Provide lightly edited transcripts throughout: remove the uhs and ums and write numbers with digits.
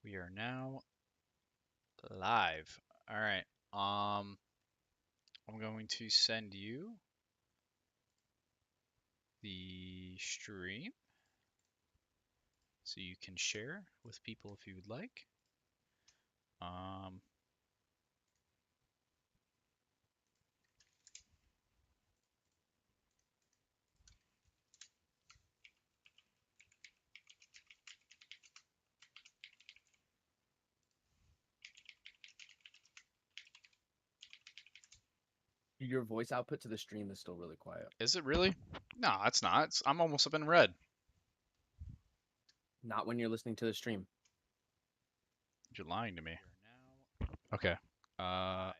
We are now live. All right. I'm going to send you the stream so you can share with people if you would like. Your voice output to the stream is still really quiet. Is it really? No, it's not. I'm almost up in red. Not when you're listening to the stream. You're lying to me. Okay. All right.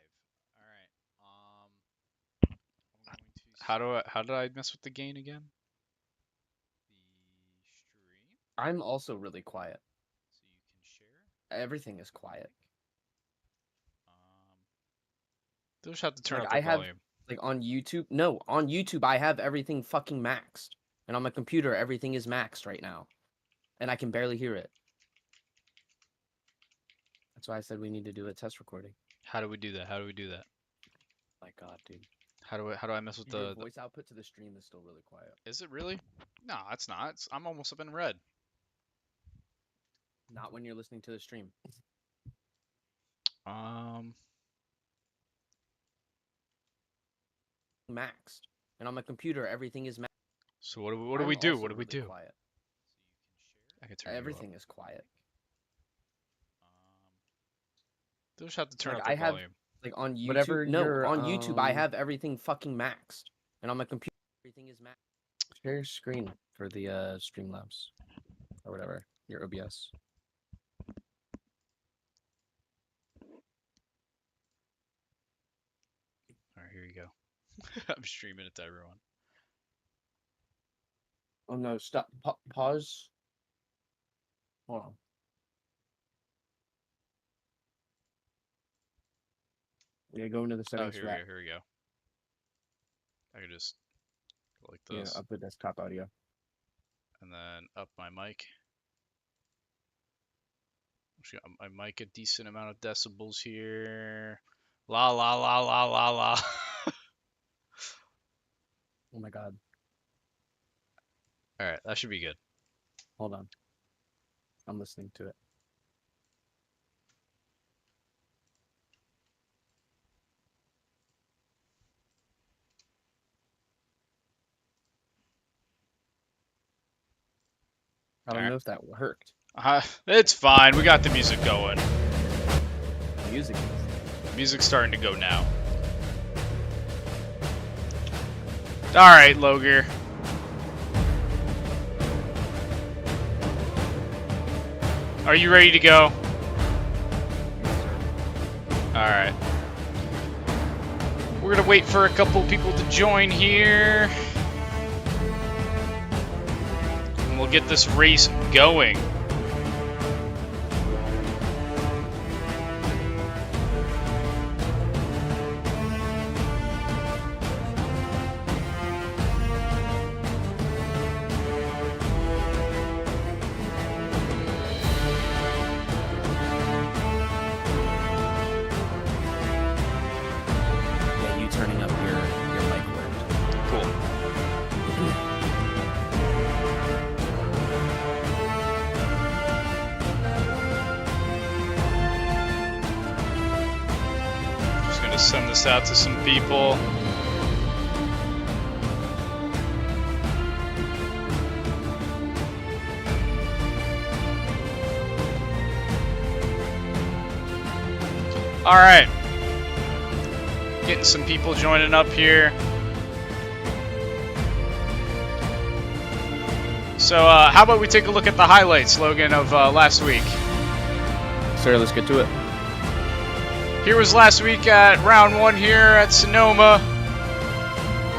How did I mess with the gain again? I'm also really quiet. So you can share. Everything is quiet. They'll just have to turn Like, up the I have- volume. Like on YouTube, no, on YouTube I have everything fucking maxed, and on my computer everything is maxed right now, and I can barely hear it. That's why I said we need to do a test recording. How do we do that? How do we do that? My God, dude. How do I mess with Your the voice output to the stream is still really quiet. Is it really? No, it's not. I'm almost up in red. Not when you're listening to the stream. Maxed, and on my computer everything is maxed. So what do we do? What do we do? Quiet. I can turn Everything is quiet. They'll just have to turn Like, up the volume. Like on YouTube, Whatever no, your, on YouTube I have everything fucking maxed, and on my computer everything is maxed. Share your screen for the Streamlabs or whatever your OBS. All right, here you go. I'm streaming it to everyone. Oh no! Stop. Pause. Hold on. Yeah, go into the settings. Oh, here we go. I can just go like this. Yeah, up the desktop audio. And then up my mic. I mic a decent amount of decibels here. La la la la la la. Oh my God. All right, that should be good. Hold on. I'm listening to it. I don't know if that worked. It's fine. We got the music going. Music. The music's starting to go now. All right, Loger. Are you ready to go? All right. We're gonna wait for a couple people to join here. And we'll get this race going. Yeah, you turning up your mic worked. Cool. Just gonna send this out to some people. All right. Getting some people joining up here. So, how about we take a look at the highlights, Logan, of last week? Sir, let's get to it. Here was last week at round 1 here at Sonoma.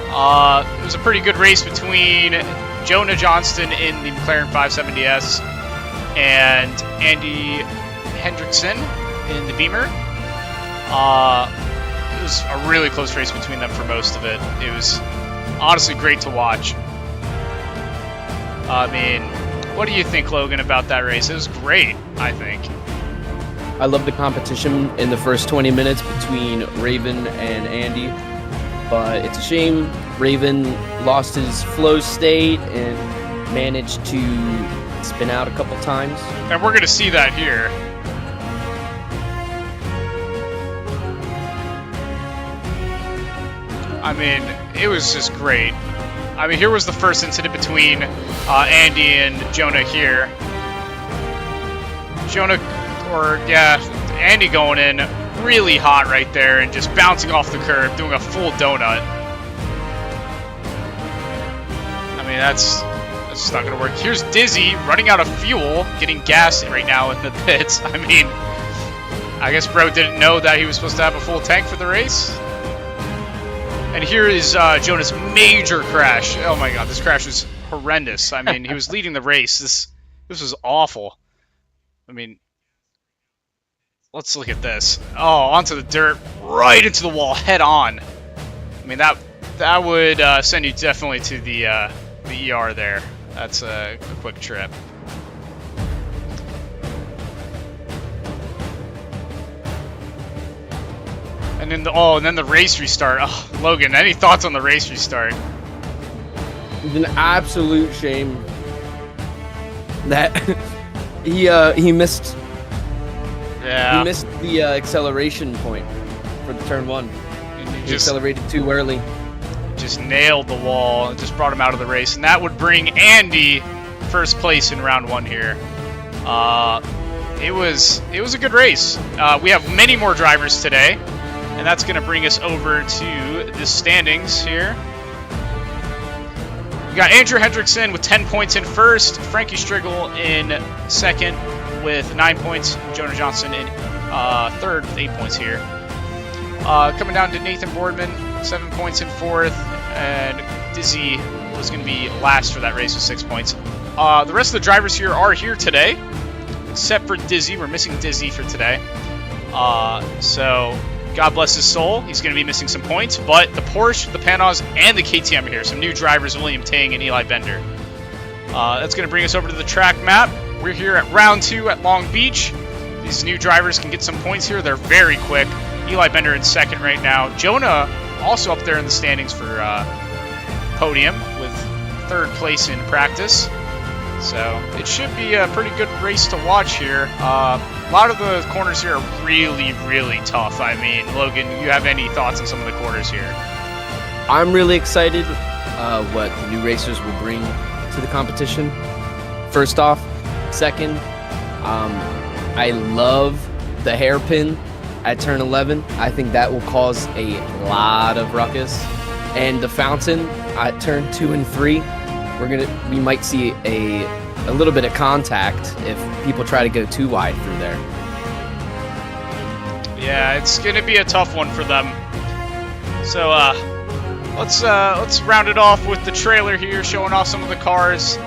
It was a pretty good race between Jonah Johnston in the McLaren 570S and Andy Hendrickson in the Beamer. It was a really close race between them for most of it. It was honestly great to watch. I mean, what do you think, Logan, about that race? It was great, I think. I love the competition in the first 20 minutes between Raven and Andy, but it's a shame Raven lost his flow state and managed to spin out a couple times. And we're going to see that here. I mean, it was just great. I mean, here was the first incident between Andy and Jonah here. Andy going in really hot right there and just bouncing off the curb, doing a full donut. I mean, that's just not going to work. Here's Dizzy running out of fuel, getting gas right now in the pits. I mean, I guess bro didn't know that he was supposed to have a full tank for the race. And here is Jonah's major crash. Oh my god, this crash was horrendous. I mean, he was leading the race. This was awful. I mean, let's look at this. Oh, onto the dirt, right into the wall, head on. I mean, that would send you definitely to the ER there. That's a quick trip. And then the race restart. Oh, Logan, any thoughts on the race restart? It's an absolute shame that he missed. Yeah. He missed the acceleration point for the turn one. He accelerated too early. Just nailed the wall and just brought him out of the race, and that would bring Andy first place in round one here. It was a good race. We have many more drivers today. And that's going to bring us over to the standings here. We got Andrew Hendrickson with 10 points in first. Frankie Striggle in second with 9 points. Jonah Johnson in third with 8 points here. Coming down to Nathan Boardman, 7 points in fourth. And Dizzy was going to be last for that race with 6 points. The rest of the drivers here are here today, except for Dizzy. We're missing Dizzy for today. So God bless his soul. He's going to be missing some points, but the Porsche, the Panos, and the KTM are here. Some new drivers, William Tang and Eli Bender. That's going to bring us over to the track map. We're here at round 2 at Long Beach. These new drivers can get some points here. They're very quick. Eli Bender in second right now. Jonah also up there in the standings for podium with third place in practice. So it should be a pretty good race to watch here. A lot of the corners here are really, really tough. I mean, Logan, you have any thoughts on some of the corners here? I'm really excited what the new racers will bring to the competition. First off. Second, I love the hairpin at turn 11. I think that will cause a lot of ruckus. And the fountain at turn 2 and 3, we might see a little bit of contact if people try to go too wide through there. Yeah, it's going to be a tough one for them. So let's round it off with the trailer here, showing off some of the cars,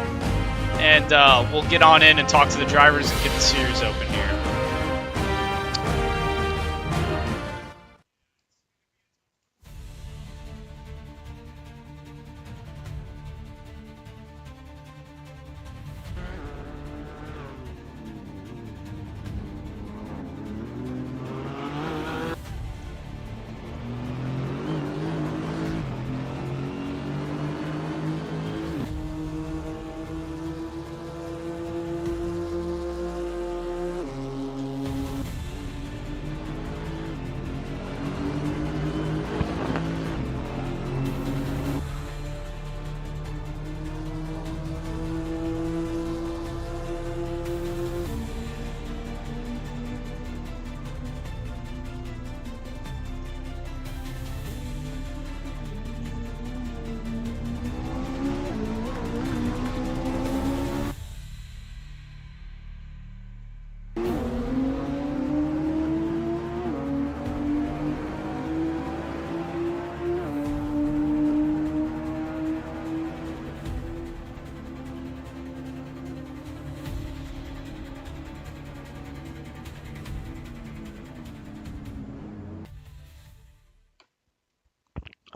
and we'll get on in and talk to the drivers and get the series open here.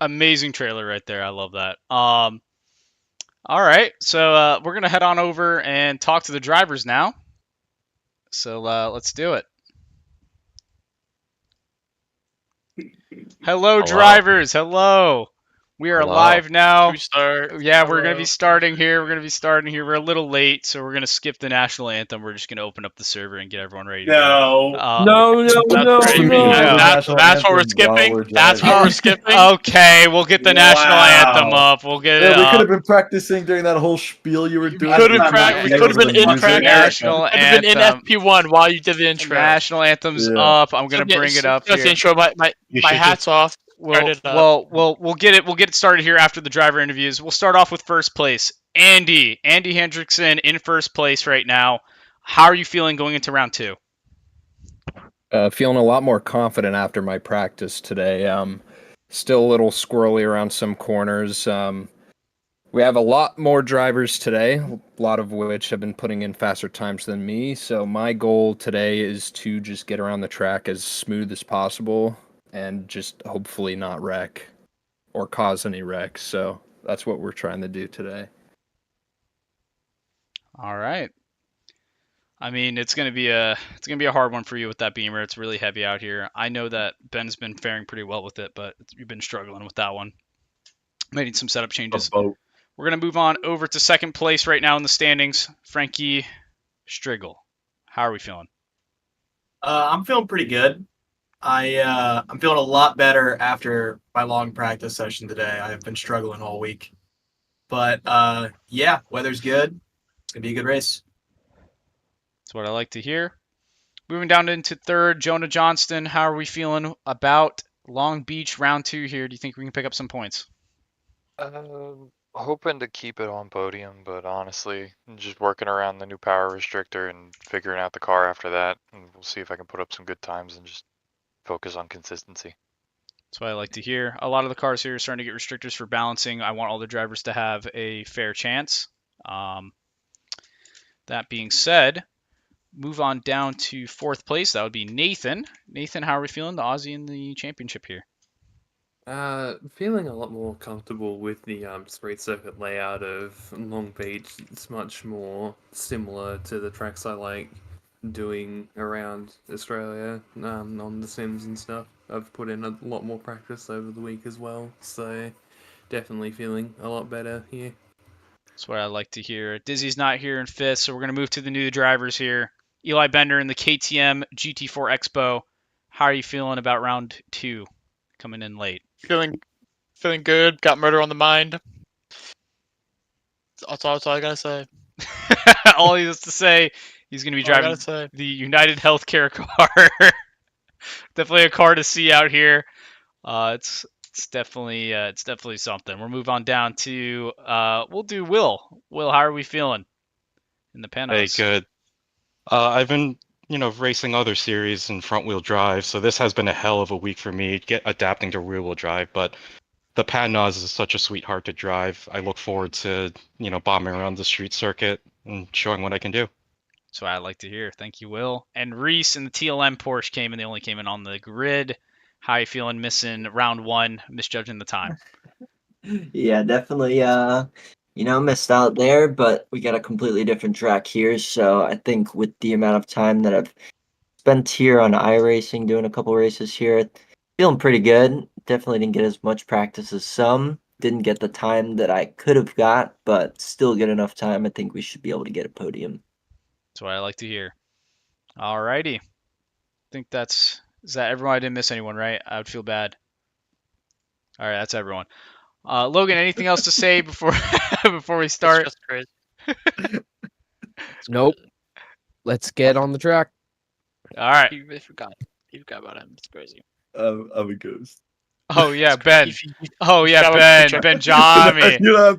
Amazing trailer right there. I love that. All right, so we're going to head on over and talk to the drivers now. So let's do it. Hello, drivers. Hello. We are live now. We start. Yeah, we're going to be starting here. We're a little late, so we're going to skip the national anthem. We're just going to open up the server and get everyone ready to go. No. That's what we're skipping. That's what we're skipping. Okay, we'll get the national anthem up. We'll get it we up. could have been practicing during that whole spiel you were doing. We could have been in practice. National Could have been in anthem. FP1 while you did the intro. National anthem's up. I'm going to bring it up here. The intro. My hat's off. We'll get it started here after the driver interviews. We'll start off with first place. Andy Hendrickson in first place right now. How are you feeling going into round 2? Feeling a lot more confident after my practice today. Still a little squirrely around some corners. We have a lot more drivers today, a lot of which have been putting in faster times than me. So my goal today is to just get around the track as smooth as possible and just hopefully not wreck or cause any wrecks. So that's what we're trying to do today. All right. I mean, it's gonna be a hard one for you with that Beamer. It's really heavy out here. I know that Ben's been faring pretty well with it, but you've been struggling with that one. Making some setup changes. We're gonna move on over to second place right now in the standings. Frankie Striggle. How are we feeling? I'm feeling pretty good. I'm feeling a lot better after my long practice session today. I've been struggling all week. But yeah, weather's good. It's going to be a good race. That's what I like to hear. Moving down into third, Jonah Johnston. How are we feeling about Long Beach round 2 here? Do you think we can pick up some points? Hoping to keep it on podium, but honestly, just working around the new power restrictor and figuring out the car after that. And we'll see if I can put up some good times and just focus on consistency. That's what I like to hear. A lot of the cars here are starting to get restrictors for balancing. I want all the drivers to have a fair chance. That being said, move on down to fourth place. That would be Nathan. Nathan, how are we feeling? The Aussie in the championship here. Feeling a lot more comfortable with the street circuit layout of Long Beach. It's much more similar to the tracks I like doing around Australia on the Sims and stuff. I've put in a lot more practice over the week as well, so definitely feeling a lot better here. That's what I like to hear. Dizzy's not here in fifth, so we're going to move to the new drivers here. Eli Bender in the KTM GT4 Expo. How are you feeling about round 2 coming in late? Feeling good. Got murder on the mind. That's all I gotta say. All he has to say, he's going to be driving the United Healthcare car. Definitely a car to see out here. It's definitely something. We'll move on down to we'll do Will. Will, how are we feeling in the Panos? Hey, good. I've been racing other series in front wheel drive, so this has been a hell of a week for me adapting to rear wheel drive, but the Panos is such a sweetheart to drive. I look forward to bombing around the street circuit and showing what I can do. That's what I like to hear. Thank you, Will. And Reese in the TLM Porsche came in. They only came in on the grid. How you feeling missing round 1, misjudging the time? Yeah, definitely, missed out there, but we got a completely different track here. So I think with the amount of time that I've spent here on iRacing, doing a couple races here, feeling pretty good. Definitely didn't get as much practice as some. Didn't get the time that I could have got, but still get enough time. I think we should be able to get a podium. That's what I like to hear. Alrighty. I think is that everyone? I didn't miss anyone, right? I would feel bad. All right, that's everyone. Logan, anything else to say before we start? It's just crazy. Nope. Let's get on the track. All right. You forgot about him. It's crazy. I'm a ghost. Oh yeah, Ben. Oh yeah, Ben Jami. You don't have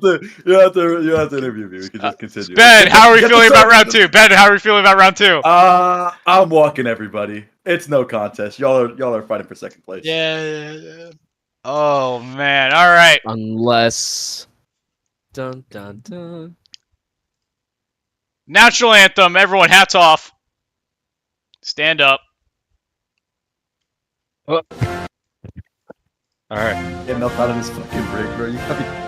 to interview me. We can just continue. Ben, how are we feeling about round 2? Ben, how are we feeling about round 2? I'm walking everybody. It's no contest. Y'all are fighting for second place. Yeah. Oh man. All right. Unless dun dun dun. National anthem. Everyone, hats off. Stand up. Oh. All right. Get enough out of this fucking rig, bro. You gotta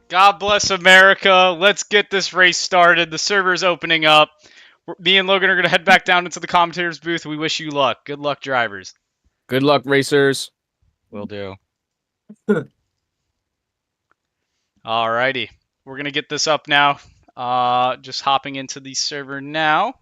God bless America. Let's get this race started. The server's opening up. Me and Logan are going to head back down into the commentator's booth. We wish you luck. Good luck, drivers. Good luck, racers. Will do. Alrighty. We're going to get this up now. Just hopping into the server now.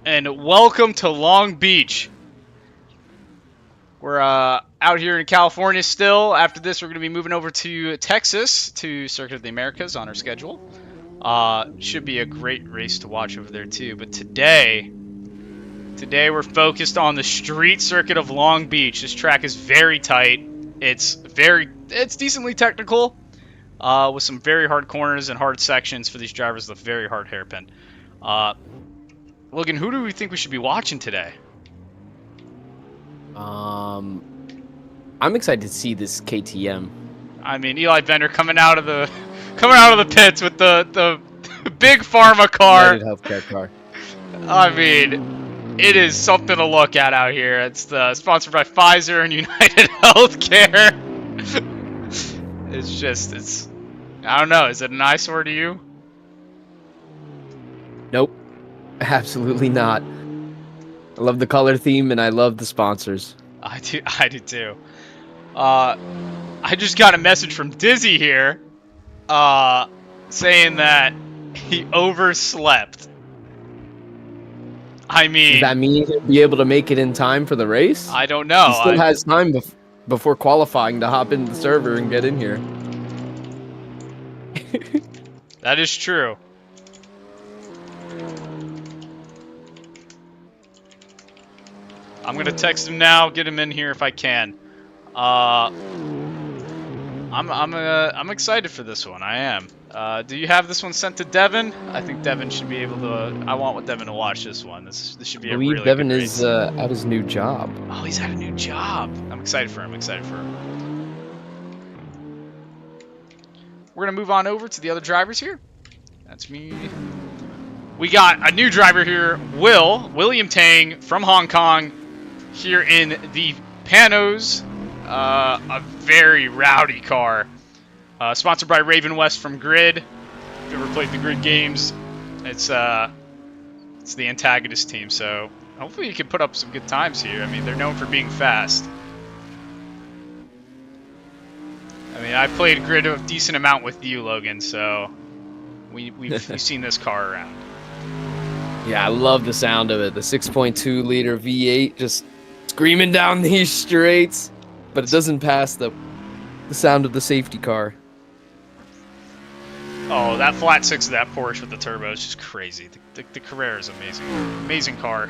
And welcome to Long Beach. We're out here in California still. After this, we're going to be moving over to Texas to Circuit of the Americas on our schedule. Should be a great race to watch over there too. But today we're focused on the street circuit of Long Beach. This track is very tight. It's decently technical, with some very hard corners and hard sections for these drivers with a very hard hairpin. Logan, who do we think we should be watching today? I'm excited to see this KTM. I mean, Eli Bender coming out of the pits with the big pharma car. United Healthcare car. I mean, it is something to look at out here. It's sponsored by Pfizer and United Healthcare. It's I don't know. Is it an eyesore to you? Nope. Absolutely not. I love the color theme and I love the sponsors. I do too. I just got a message from Dizzy here, saying that he overslept. I mean, does that mean he'll be able to make it in time for the race? I don't know. He still has time before qualifying to hop into the server and get in here. That is true. I'm gonna text him now, get him in here if I can. I'm excited for this one. I am. Do you have this one sent to Devin? I think Devin should be able to. I want Devin to watch this one. This should be a really good Devin race. is at his new job. Oh, he's at a new job. I'm excited for him. We're gonna move on over to the other drivers here. That's me. We got a new driver here, William Tang from Hong Kong, here in the Panos, a very rowdy car. Sponsored by Raven West from Grid. If you ever played the Grid games, it's the antagonist team, so hopefully you can put up some good times here. I mean, they're known for being fast. I mean, I played Grid a decent amount with you, Logan, so we've seen this car around. Yeah, I love the sound of it. The 6.2 liter V8 just screaming down these straights, but it doesn't pass the sound of the safety car. Oh, that flat six of that Porsche with the turbo is just crazy. The Carrera is amazing. Amazing car.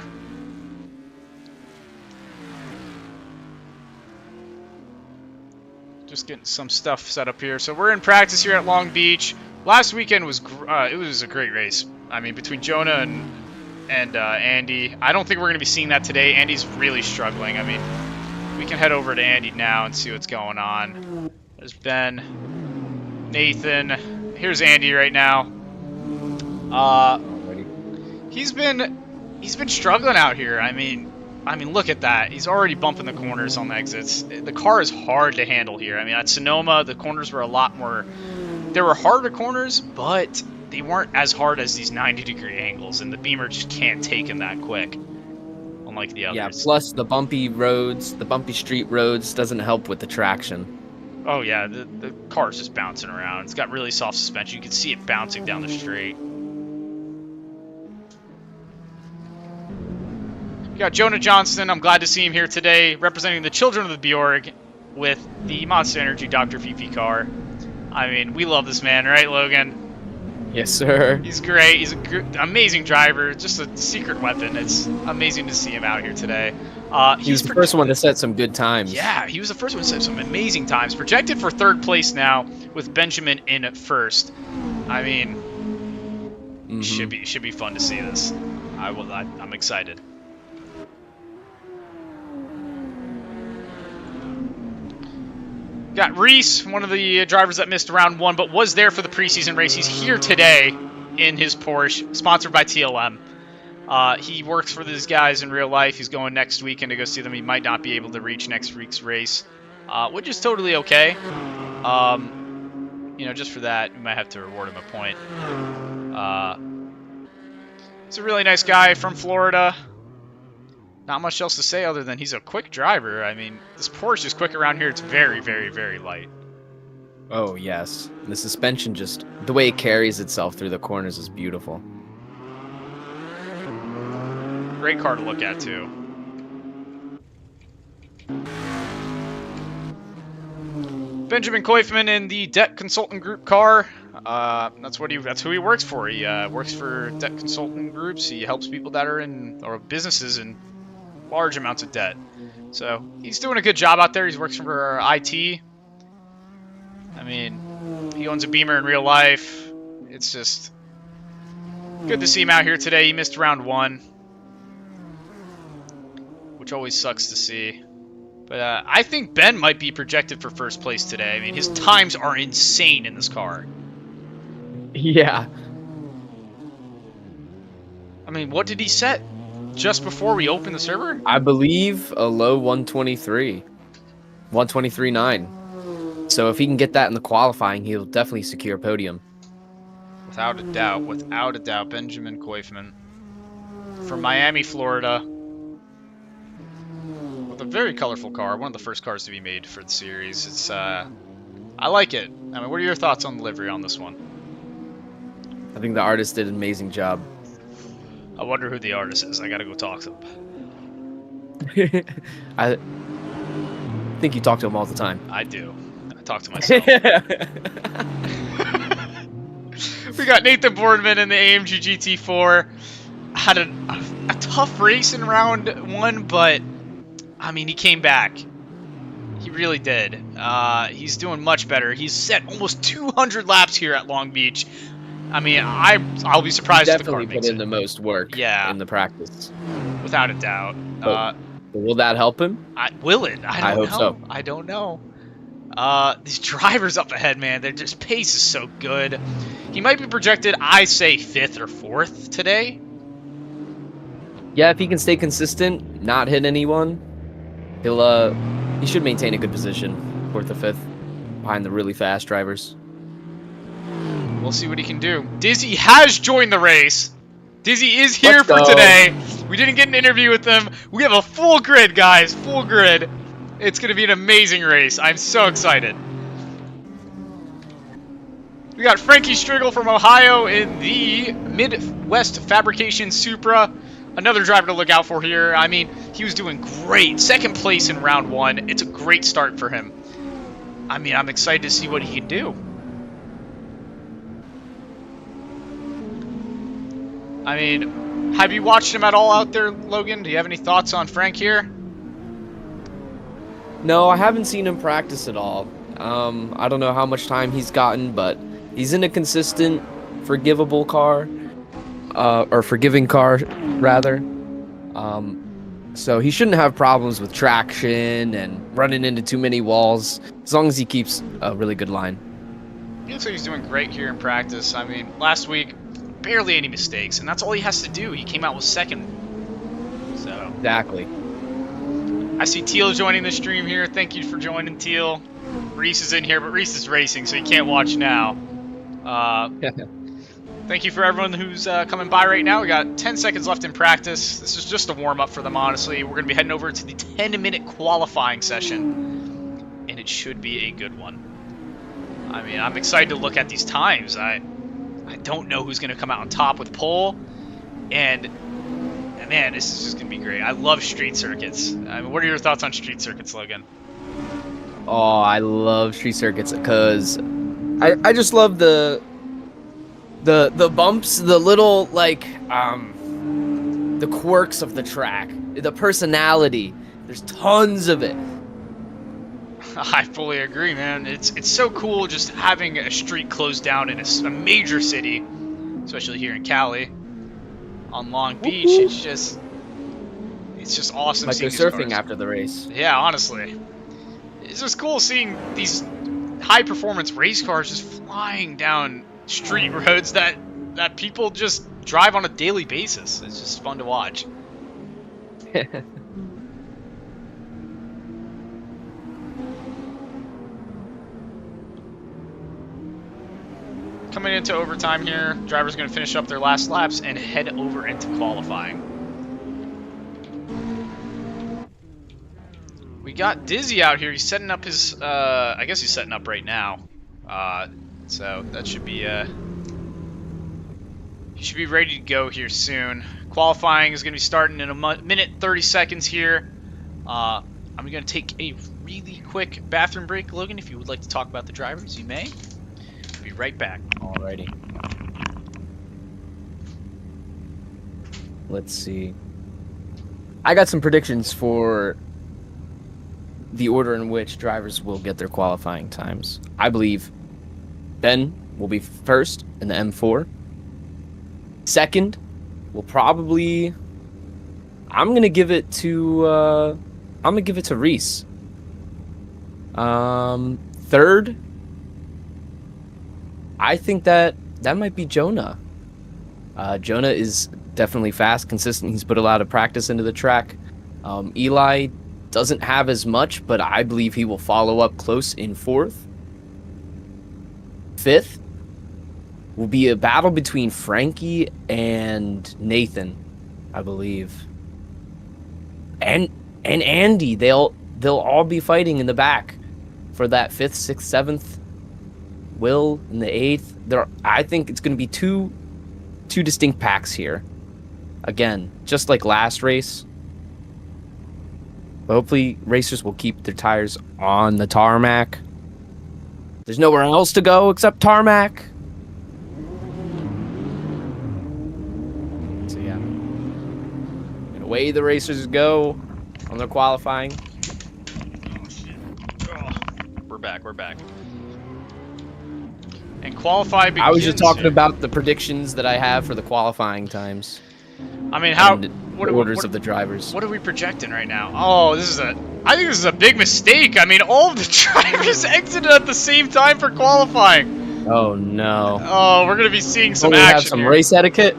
Just getting some stuff set up here. So we're in practice here at Long Beach. Last weekend was it was a great race. I mean, between Jonah and Andy, I don't think we're going to be seeing that today. Andy's really struggling. I mean, we can head over to Andy now and see what's going on. There's Ben, Nathan. Here's Andy right now. He's been struggling out here. I mean, I mean, look at that. He's already bumping the corners on the exits. The car is hard to handle here. I mean, at Sonoma, the corners were a lot more... There were harder corners, but they weren't as hard as these 90-degree angles, and the Beamer just can't take him that quick, unlike the others. Yeah, plus the bumpy roads, the bumpy street roads doesn't help with the traction. Oh, yeah, the car's just bouncing around. It's got really soft suspension. You can see it bouncing down the straight. We got Jonah Johnston. I'm glad to see him here today, representing the children of the Bjorg with the Monster Energy Dr. VP car. I mean, we love this man, right, Logan? Yes, sir. He's great. He's an amazing driver. Just a secret weapon. It's amazing to see him out here today. He was the first one to set some good times. Yeah, he was the first one to set some amazing times. Projected for 3rd place now with Benjamin in at 1st. I mean, should be fun to see this. I'm excited. Got Reese, one of the drivers that missed round 1, but was there for the preseason race. He's here today in his Porsche, sponsored by TLM. He works for these guys in real life. He's going next weekend to go see them. He might not be able to reach next week's race, which is totally okay. You know, just for that, we might have to reward him a point. He's a really nice guy from Florida. Not much else to say other than he's a quick driver. I mean, this Porsche is quick around here. It's very, very, very light. Oh, yes. The suspension just... The way it carries itself through the corners is beautiful. Great car to look at, too. Benjamin Koifman in the Debt Consultant Group car. That's who he works for. He works for debt consultant groups. He helps people that are or businesses in large amounts of debt. So he's doing a good job out there. He works for IT. I mean, he owns a Beamer in real life. It's just good to see him out here today. He missed round 1, which always sucks to see. But I think Ben might be projected for 1st place today. I mean, his times are insane in this car. Yeah. I mean, what did he set just before we opened the server? I believe a low 123. 123.9. So if he can get that in the qualifying, he'll definitely secure a podium. Without a doubt, Benjamin Koifman from Miami, Florida. With a very colorful car, one of the first cars to be made for the series. It's I like it. I mean, what are your thoughts on the livery on this one? I think the artist did an amazing job. I wonder who the artist is. I gotta go talk to him. I think you talk to him all the time. I do. I talk to myself. We got Nathan Boardman in the AMG GT4. Had a tough race in round 1, but I mean, he came back. He really did. He's doing much better. He's set almost 200 laps here at Long Beach. I mean, I'll be surprised if the car makes it. Definitely put in the most work in the practice. Without a doubt. But will that help him? Will it? I hope so. I don't know. These drivers up ahead, man, their just pace is so good. He might be projected, I say, 5th or 4th today. Yeah, if he can stay consistent, not hit anyone, he should maintain a good position, 4th or 5th, behind the really fast drivers. We'll see what he can do. Dizzy has joined the race. Dizzy is here for today. We didn't get an interview with him. We have a full grid, guys. Full grid. It's going to be an amazing race. I'm so excited. We got Frankie Striggle from Ohio in the Midwest Fabrication Supra. Another driver to look out for here. I mean, he was doing great. 2nd place in round 1. It's a great start for him. I mean, I'm excited to see what he can do. I mean, have you watched him at all out there, Logan? Do you have any thoughts on Frank here? No, I haven't seen him practice at all. I don't know how much time he's gotten, but he's in a consistent, forgiving car, rather. So he shouldn't have problems with traction and running into too many walls, as long as he keeps a really good line. He looks like he's doing great here in practice. I mean, last week, barely any mistakes, and that's all he has to do. He came out with 2nd. So exactly. I see Teal joining the stream here. Thank you for joining, Teal. Reese is in here, but Reese is racing, so he can't watch now. Thank you for everyone who's coming by right now. We got 10 seconds left in practice. This is just a warm-up for them, honestly. We're going to be heading over to the 10-minute qualifying session, and it should be a good one. I mean, I'm excited to look at these times. I don't know who's going to come out on top with pole, and man, this is just going to be great. I love street circuits. I mean, what are your thoughts on street circuits, Logan? Oh, I love street circuits because I just love the bumps, the little like the quirks of the track, the personality. There's tons of it. I fully agree, man. It's so cool just having a street closed down in a major city, especially here in Cali, on Long Beach. It's just awesome. Like they're surfing after the race. Yeah, honestly, it's just cool seeing these high performance race cars just flying down street roads that people just drive on a daily basis. It's just fun to watch. Coming into overtime here, drivers going to finish up their last laps and head over into qualifying. We got Dizzy out here. He's setting up his, I guess he's setting up right now. So that should be, he should be ready to go here soon. Qualifying is going to be starting in a minute 30 seconds here. I'm going to take a really quick bathroom break. Logan, if you would like to talk about the drivers, you may. Be right back. Alrighty. Let's see. I got some predictions for the order in which drivers will get their qualifying times. I believe Ben will be first in the M4. Second will probably, I'm gonna give it to Reese. Third, I think that might be Jonah. Jonah is definitely fast, consistent. He's put a lot of practice into the track. Eli doesn't have as much, but I believe he will follow up close in fourth. Fifth will be a battle between Frankie and Nathan, I believe. And Andy, they'll all be fighting in the back for that 5th, 6th, 7th. Will in the 8th. I think it's going to be two distinct packs here. Again, just like last race. But hopefully racers will keep their tires on the tarmac. There's nowhere else to go except tarmac. So yeah. And away the racers go on their qualifying. Oh shit. Oh, we're back. And qualify begins. I was just talking about the predictions that I have for the qualifying times. I mean, what orders of the drivers? What are we projecting right now? Oh, I think this is a big mistake. I mean, all of the drivers exited at the same time for qualifying. Oh no. Oh, we're gonna be seeing some we action have some here. race etiquette.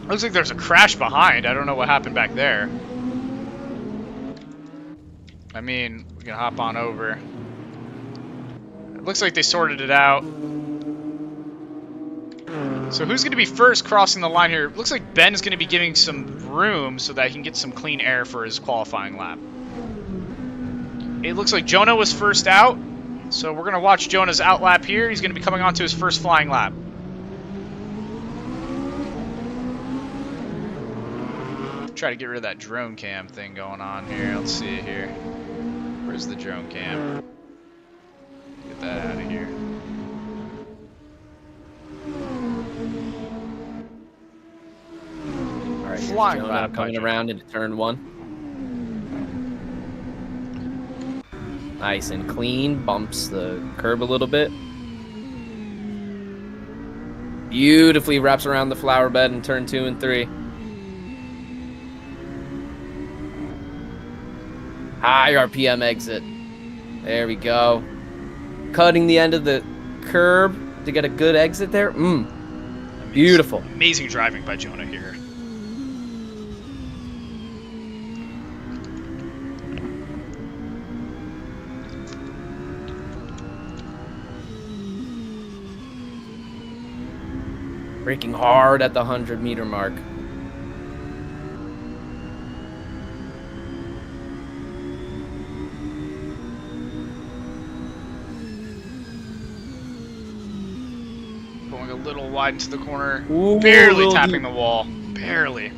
Looks like there's a crash behind. I don't know what happened back there. I mean, we can hop on over. It looks like they sorted it out. So who's going to be first crossing the line here? Looks like Ben is going to be giving some room so that he can get some clean air for his qualifying lap. It looks like Jonah was first out. So we're going to watch Jonah's out lap here. He's going to be coming on to his first flying lap. Try to get rid of that drone cam thing going on here. Let's see it here. Where's the drone cam? Get that out of here. All right, Flying Jonah lap coming around into turn 1. Nice and clean. Bumps the curb a little bit. Beautifully wraps around the flower bed in turn 2 and 3. High RPM exit. There we go. Cutting the end of the curb to get a good exit there. Beautiful. Amazing driving by Jonah here. Braking hard at the 100-meter mark. Going a little wide into the corner. Ooh, Barely tapping the wall. Barely.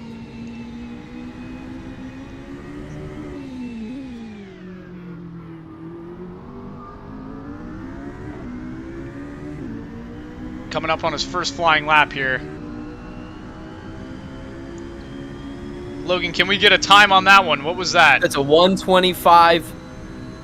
Coming up on his first flying lap here. Logan, can we get a time on that one? What was that? That's a 125,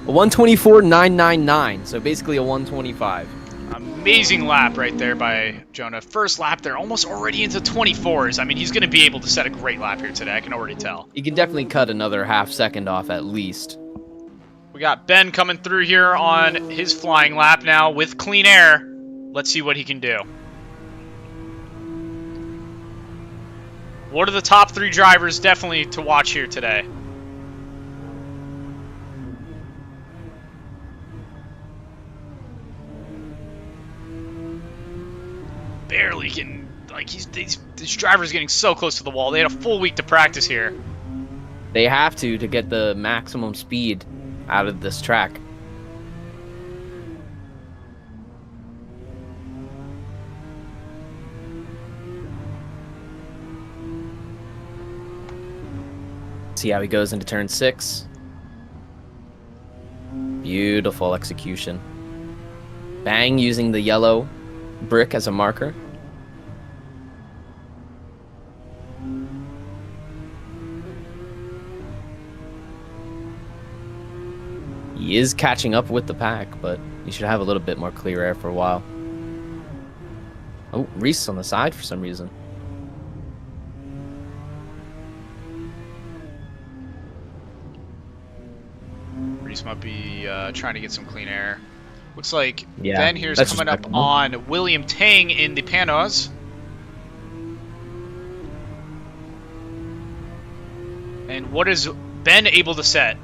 a 124.999. So basically a 125. Amazing lap right there by Jonah. First lap there, almost already into 24s. I mean, he's going to be able to set a great lap here today. I can already tell. You can definitely cut another half second off at least. We got Ben coming through here on his flying lap now with clean air. Let's see what he can do. What are the top 3 drivers definitely to watch here today? Barely getting, like, this driver's getting so close to the wall. They had a full week to practice here. They have to get the maximum speed out of this track. See how he goes into turn 6. Beautiful execution. Bang, using the yellow brick as a marker. He is catching up with the pack, but he should have a little bit more clear air for a while. Oh, Reese on the side for some reason. Reese might be trying to get some clean air. Looks like Yeah, Ben here's that's coming up respectable. on William Tang in the Panos. And what is Ben able to set?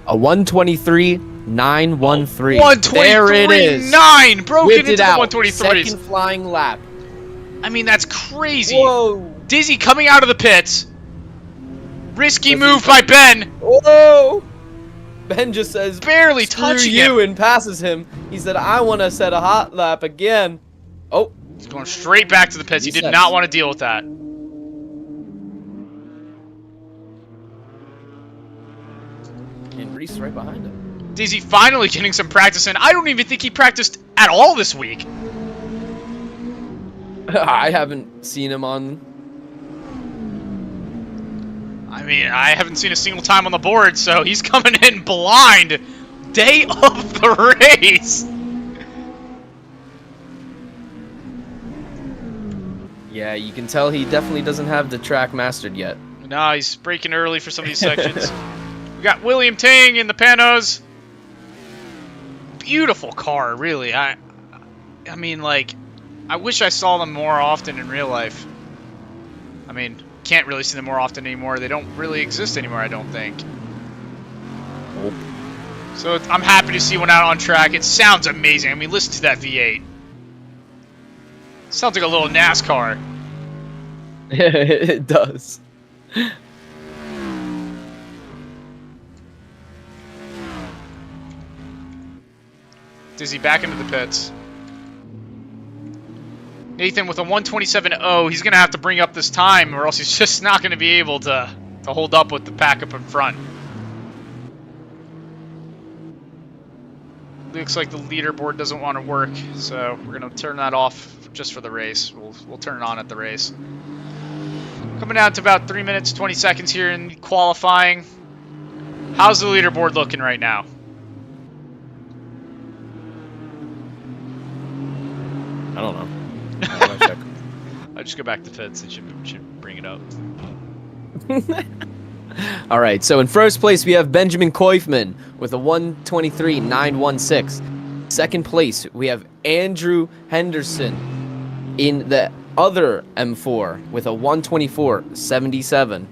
A 123.913. 123.9! There it is. Broken Whipped into it the out. 123s. Second flying lap. I mean, that's crazy. Whoa. Dizzy coming out of the pits. Risky Does he- move by Ben. Whoa! Ben just says, Barely "Screw touching you," him. and passes him. He said, "I want to set a hot lap again." Oh, He's going straight back to the pits. He did Resets. not want to deal with that. and Reese right behind him. Dizzy finally getting some practice in. I don't even think he practiced at all this week. I haven't seen him on. I mean, I haven't seen a single time on the board, so he's coming in blind. Day of the race. Yeah, you can tell he definitely doesn't have the track mastered yet. No, he's braking early for some of these sections. We got William Tang in the Panos. Beautiful car, really. I mean, like, I wish I saw them more often in real life. I mean, can't really see them more often anymore. They don't really exist anymore, I don't think. Nope. So I'm happy to see one out on track. It sounds amazing. I mean, listen to that V8. Sounds like a little NASCAR. It does. Dizzy back into the pits. Nathan with a 127.0. He's going to have to bring up this time or else he's just not going to be able to hold up with the pack up in front. Looks like the leaderboard doesn't want to work, so we're going to turn that off just for the race. We'll turn it on at the race. Coming down to about 3 minutes, 20 seconds here in qualifying. How's the leaderboard looking right now? I don't know. I'll just go back to pits. It should bring it up. All right, so in first place, we have Benjamin Koifman with a 123.916. Second place, we have Andrew Henderson in the other M4 with a 124.77.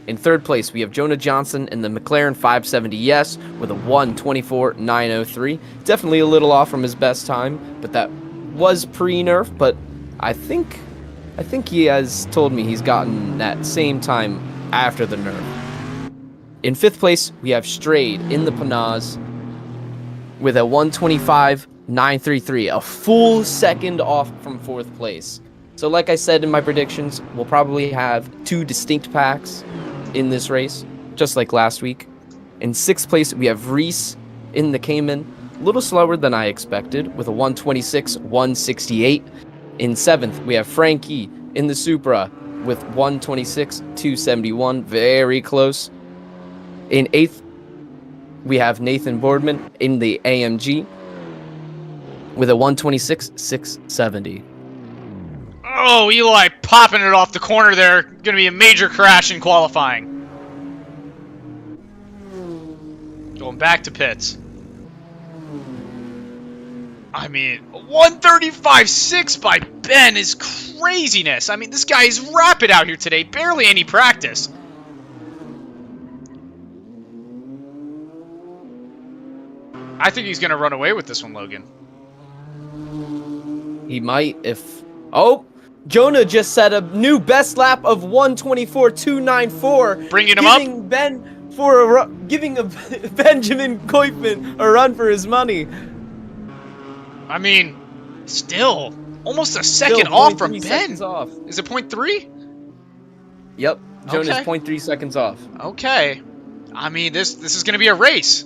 In third place, we have Jonah Johnson in the McLaren 570S with a 124.903. Definitely a little off from his best time, but that was pre-nerf, but I think he has told me he's gotten that same time after the nerf. In fifth place, we have Strayed in the Panaz with a 125.933, a full second off from fourth place. So like I said in my predictions, we'll probably have 2 distinct packs in this race, just like last week. In sixth place, we have Reese in the Cayman, a little slower than I expected, with a 126.168. In seventh, we have Frankie in the Supra with 126.271, very close. In eighth, we have Nathan Boardman in the AMG with a 126.670. Oh, Eli popping it off the corner there. Going to be a major crash in qualifying. Going back to pits. I mean, 135.6 by Ben is craziness. I mean, this guy is rapid out here today. Barely any practice. I think he's going to run away with this one, Logan. He might if... Oh! Jonah just set a new best lap of 124.294. Bringing him up? Giving Benjamin Koifman a run for his money. I mean, still, almost a second off from Ben. Off. Is it 0.3? Yep, Jonah's Okay. 0.3 seconds off. Okay. I mean, this is going to be a race.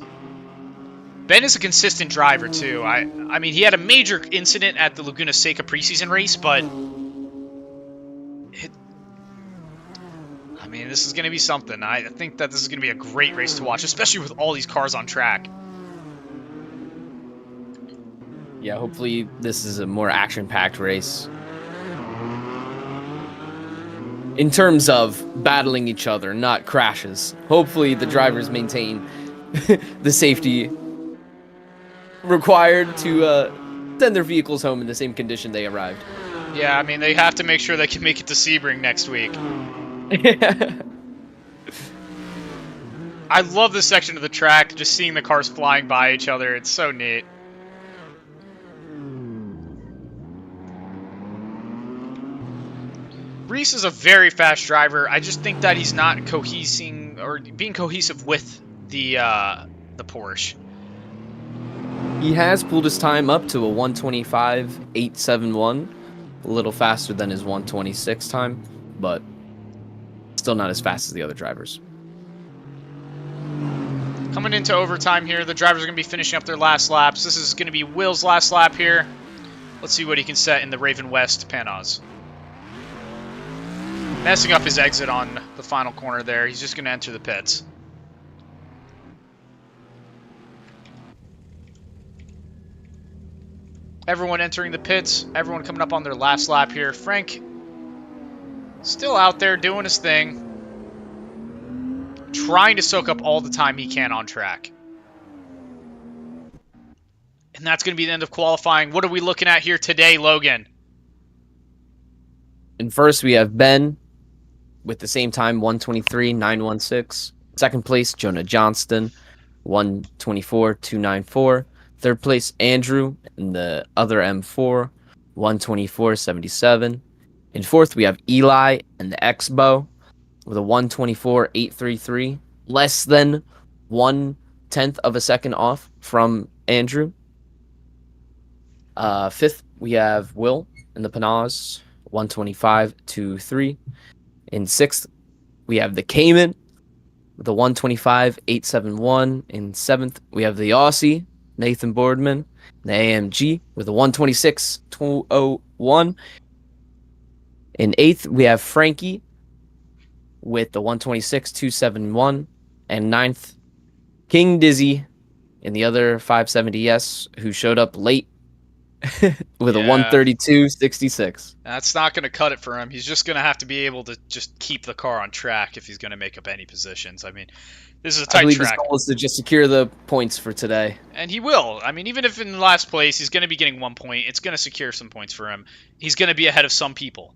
Ben is a consistent driver, too. I mean, he had a major incident at the Laguna Seca preseason race, but... I mean, this is going to be something. I think that this is going to be a great race to watch, especially with all these cars on track. Yeah, hopefully this is a more action-packed race. In terms of battling each other, not crashes. Hopefully the drivers maintain the safety required to send their vehicles home in the same condition they arrived. Yeah, I mean, they have to make sure they can make it to Sebring next week. I love this section of the track, just seeing the cars flying by each other. It's so neat. Reese is a very fast driver. I just think that he's not cohesing or being cohesive with the Porsche. He has pulled his time up to a 125.871, a little faster than his 126 time, but still not as fast as the other drivers. Coming into overtime here, the drivers are going to be finishing up their last laps. This is going to be Will's last lap here. Let's see what he can set in the Raven West Panaz. Messing up his exit on the final corner there. He's just going to enter the pits. Everyone entering the pits. Everyone coming up on their last lap here. Frank still out there doing his thing. Trying to soak up all the time he can on track. And that's going to be the end of qualifying. What are we looking at here today, Logan? And first we have Ben with the same time, 123.916. Second place, Jonah Johnston, 124.294. Third place, Andrew in the other M4, 124.77. In fourth, we have Eli and the Expo with a 124.833, less than 1/10 of a second off from Andrew. Fifth, we have Will in the Panaz, 125.23. In sixth, we have the Cayman with a 125.871. In seventh, we have the Aussie, Nathan Boardman, the AMG with a 126.201. In eighth, we have Frankie with the 126.271. And ninth, King Dizzy in the other 570S, who showed up late with a Yeah. 132.66. That's not going to cut it for him. He's just going to have to be able to just keep the car on track if he's going to make up any positions. I mean, this is a I tight believe track. his goal is to just secure the points for today. And he will. I mean, even if in last place, he's going to be getting 1 point. It's going to secure some points for him. He's going to be ahead of some people.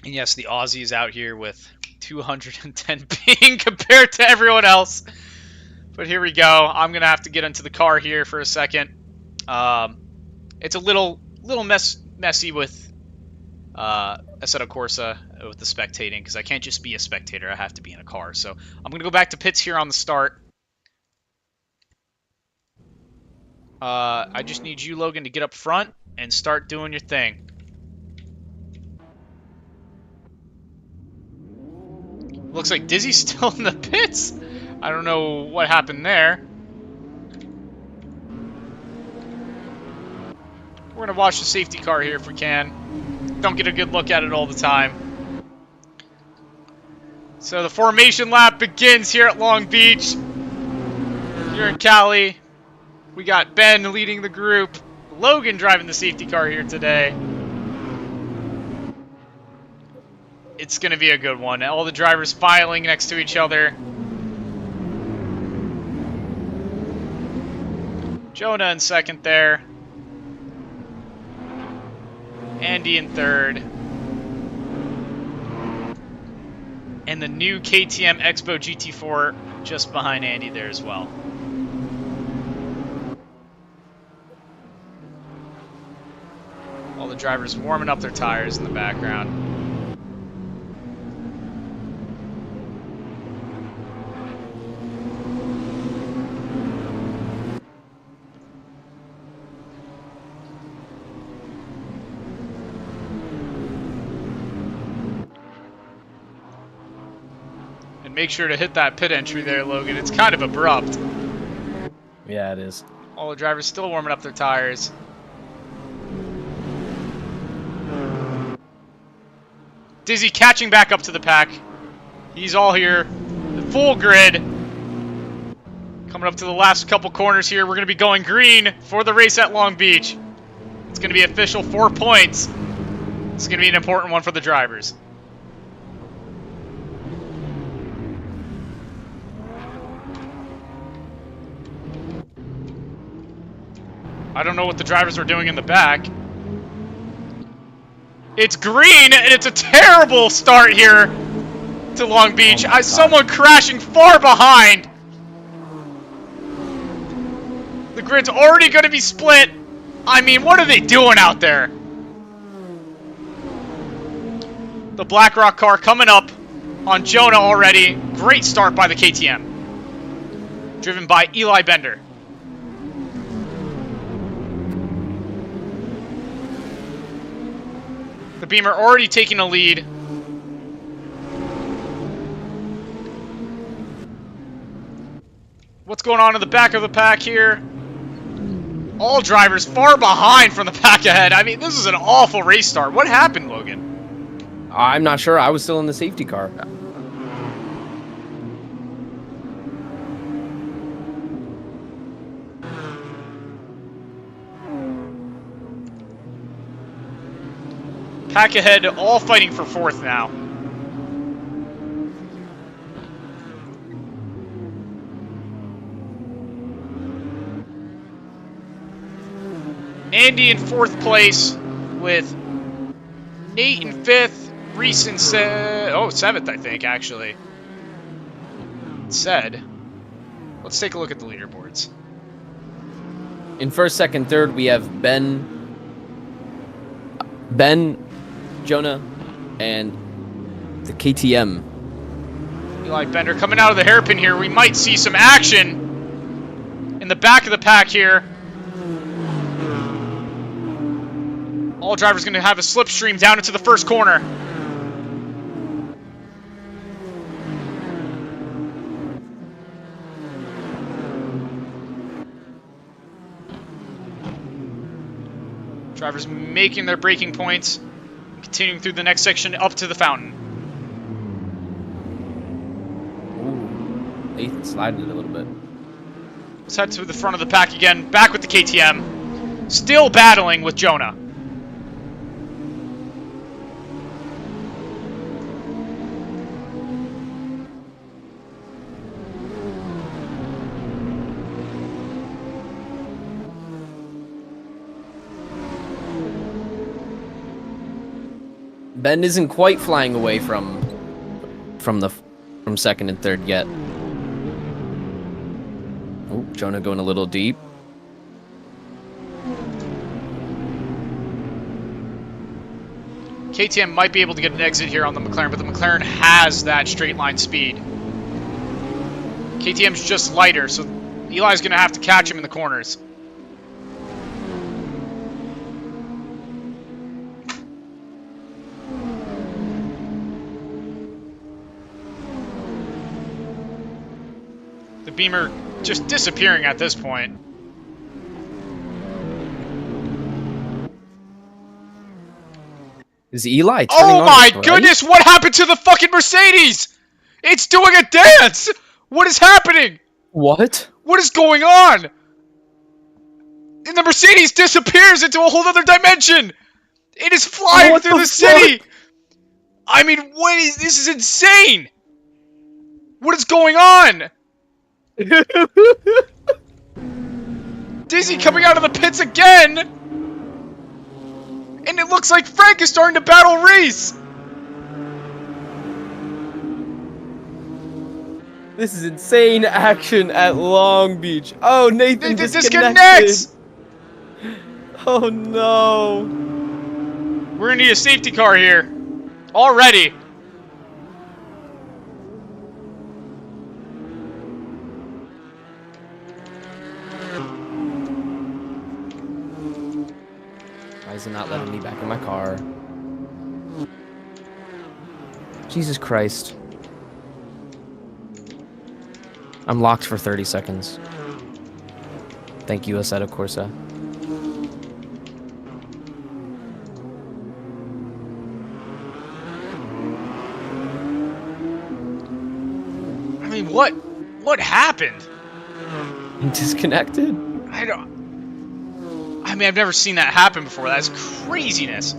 And yes, the Aussie is out here with 210 ping compared to everyone else. But here we go. I'm going to have to get into the car here for a second. It's a little messy with Assetto Corsa with the spectating, because I can't just be a spectator. I have to be in a car. So I'm going to go back to pits here on the start. I just need you, Logan, to get up front and start doing your thing. Looks like Dizzy's still in the pits. I don't know what happened there. We're going to watch the safety car here if we can. Don't get a good look at it all the time. So the formation lap begins here at Long Beach. Here in Cali. We got Ben leading the group. Logan driving the safety car here today. It's going to be a good one. All the drivers filing next to each other. Jonah in second there. Andy in third. And the new KTM Expo GT4 just behind Andy there as well. All the drivers warming up their tires in the background. And make sure to hit that pit entry there, Logan. It's kind of abrupt. Yeah, it is. All the drivers still warming up their tires. Dizzy catching back up to the pack. He's all here. The full grid. Coming up to the last couple corners here. We're going to be going green for the race at Long Beach. It's going to be official 4 points. It's going to be an important one for the drivers. I don't know what the drivers are doing in the back. It's green, and it's a terrible start here to Long Beach. Someone crashing far behind. The grid's already going to be split. I mean, what are they doing out there? The BlackRock car coming up on Jonah already. Great start by the KTM. Driven by Eli Bender. The Beamer already taking a lead. What's going on in the back of the pack here? All drivers far behind from the pack ahead. I mean, this is an awful race start. What happened, Logan? I'm not sure. I was still in the safety car. Pack ahead, all fighting for fourth now. Andy in fourth place with Nate in fifth, Reese in seventh, I think, actually. It said. Let's take a look at the leaderboards. In first, second, third, we have Ben, Jonah, and the KTM. Eli Bender coming out of the hairpin here. We might see some action in the back of the pack here. All drivers going to have a slipstream down into the first corner. Drivers making their braking points, continuing through the next section up to the fountain. Ooh, Ethan sliding it a little bit. Let's head to the front of the pack again. Back with the KTM. Still battling with Jonah. Ben isn't quite flying away from second and third yet. Oh, Jonah going a little deep. KTM might be able to get an exit here on the McLaren, but the McLaren has that straight line speed. KTM's just lighter, so Eli's going to have to catch him in the corners. The Beamer just disappearing at this point. Is Eli turning Oh on my right? goodness, what happened to the fucking Mercedes? It's doing a dance! What is happening? What? What is going on? And the Mercedes disappears into a whole other dimension! It is flying through the city! I mean, this is insane! What is going on? Dizzy coming out of the pits again! And it looks like Frank is starting to battle Reese! This is insane action at Long Beach. Oh, Nathan disconnects! Oh no. We're gonna need a safety car here. Already. Why is it not letting me back in my car? Jesus Christ. I'm locked for 30 seconds. Thank you, Assetto Corsa. I mean, what happened? Disconnected? I mean, I've never seen that happen before. That's craziness.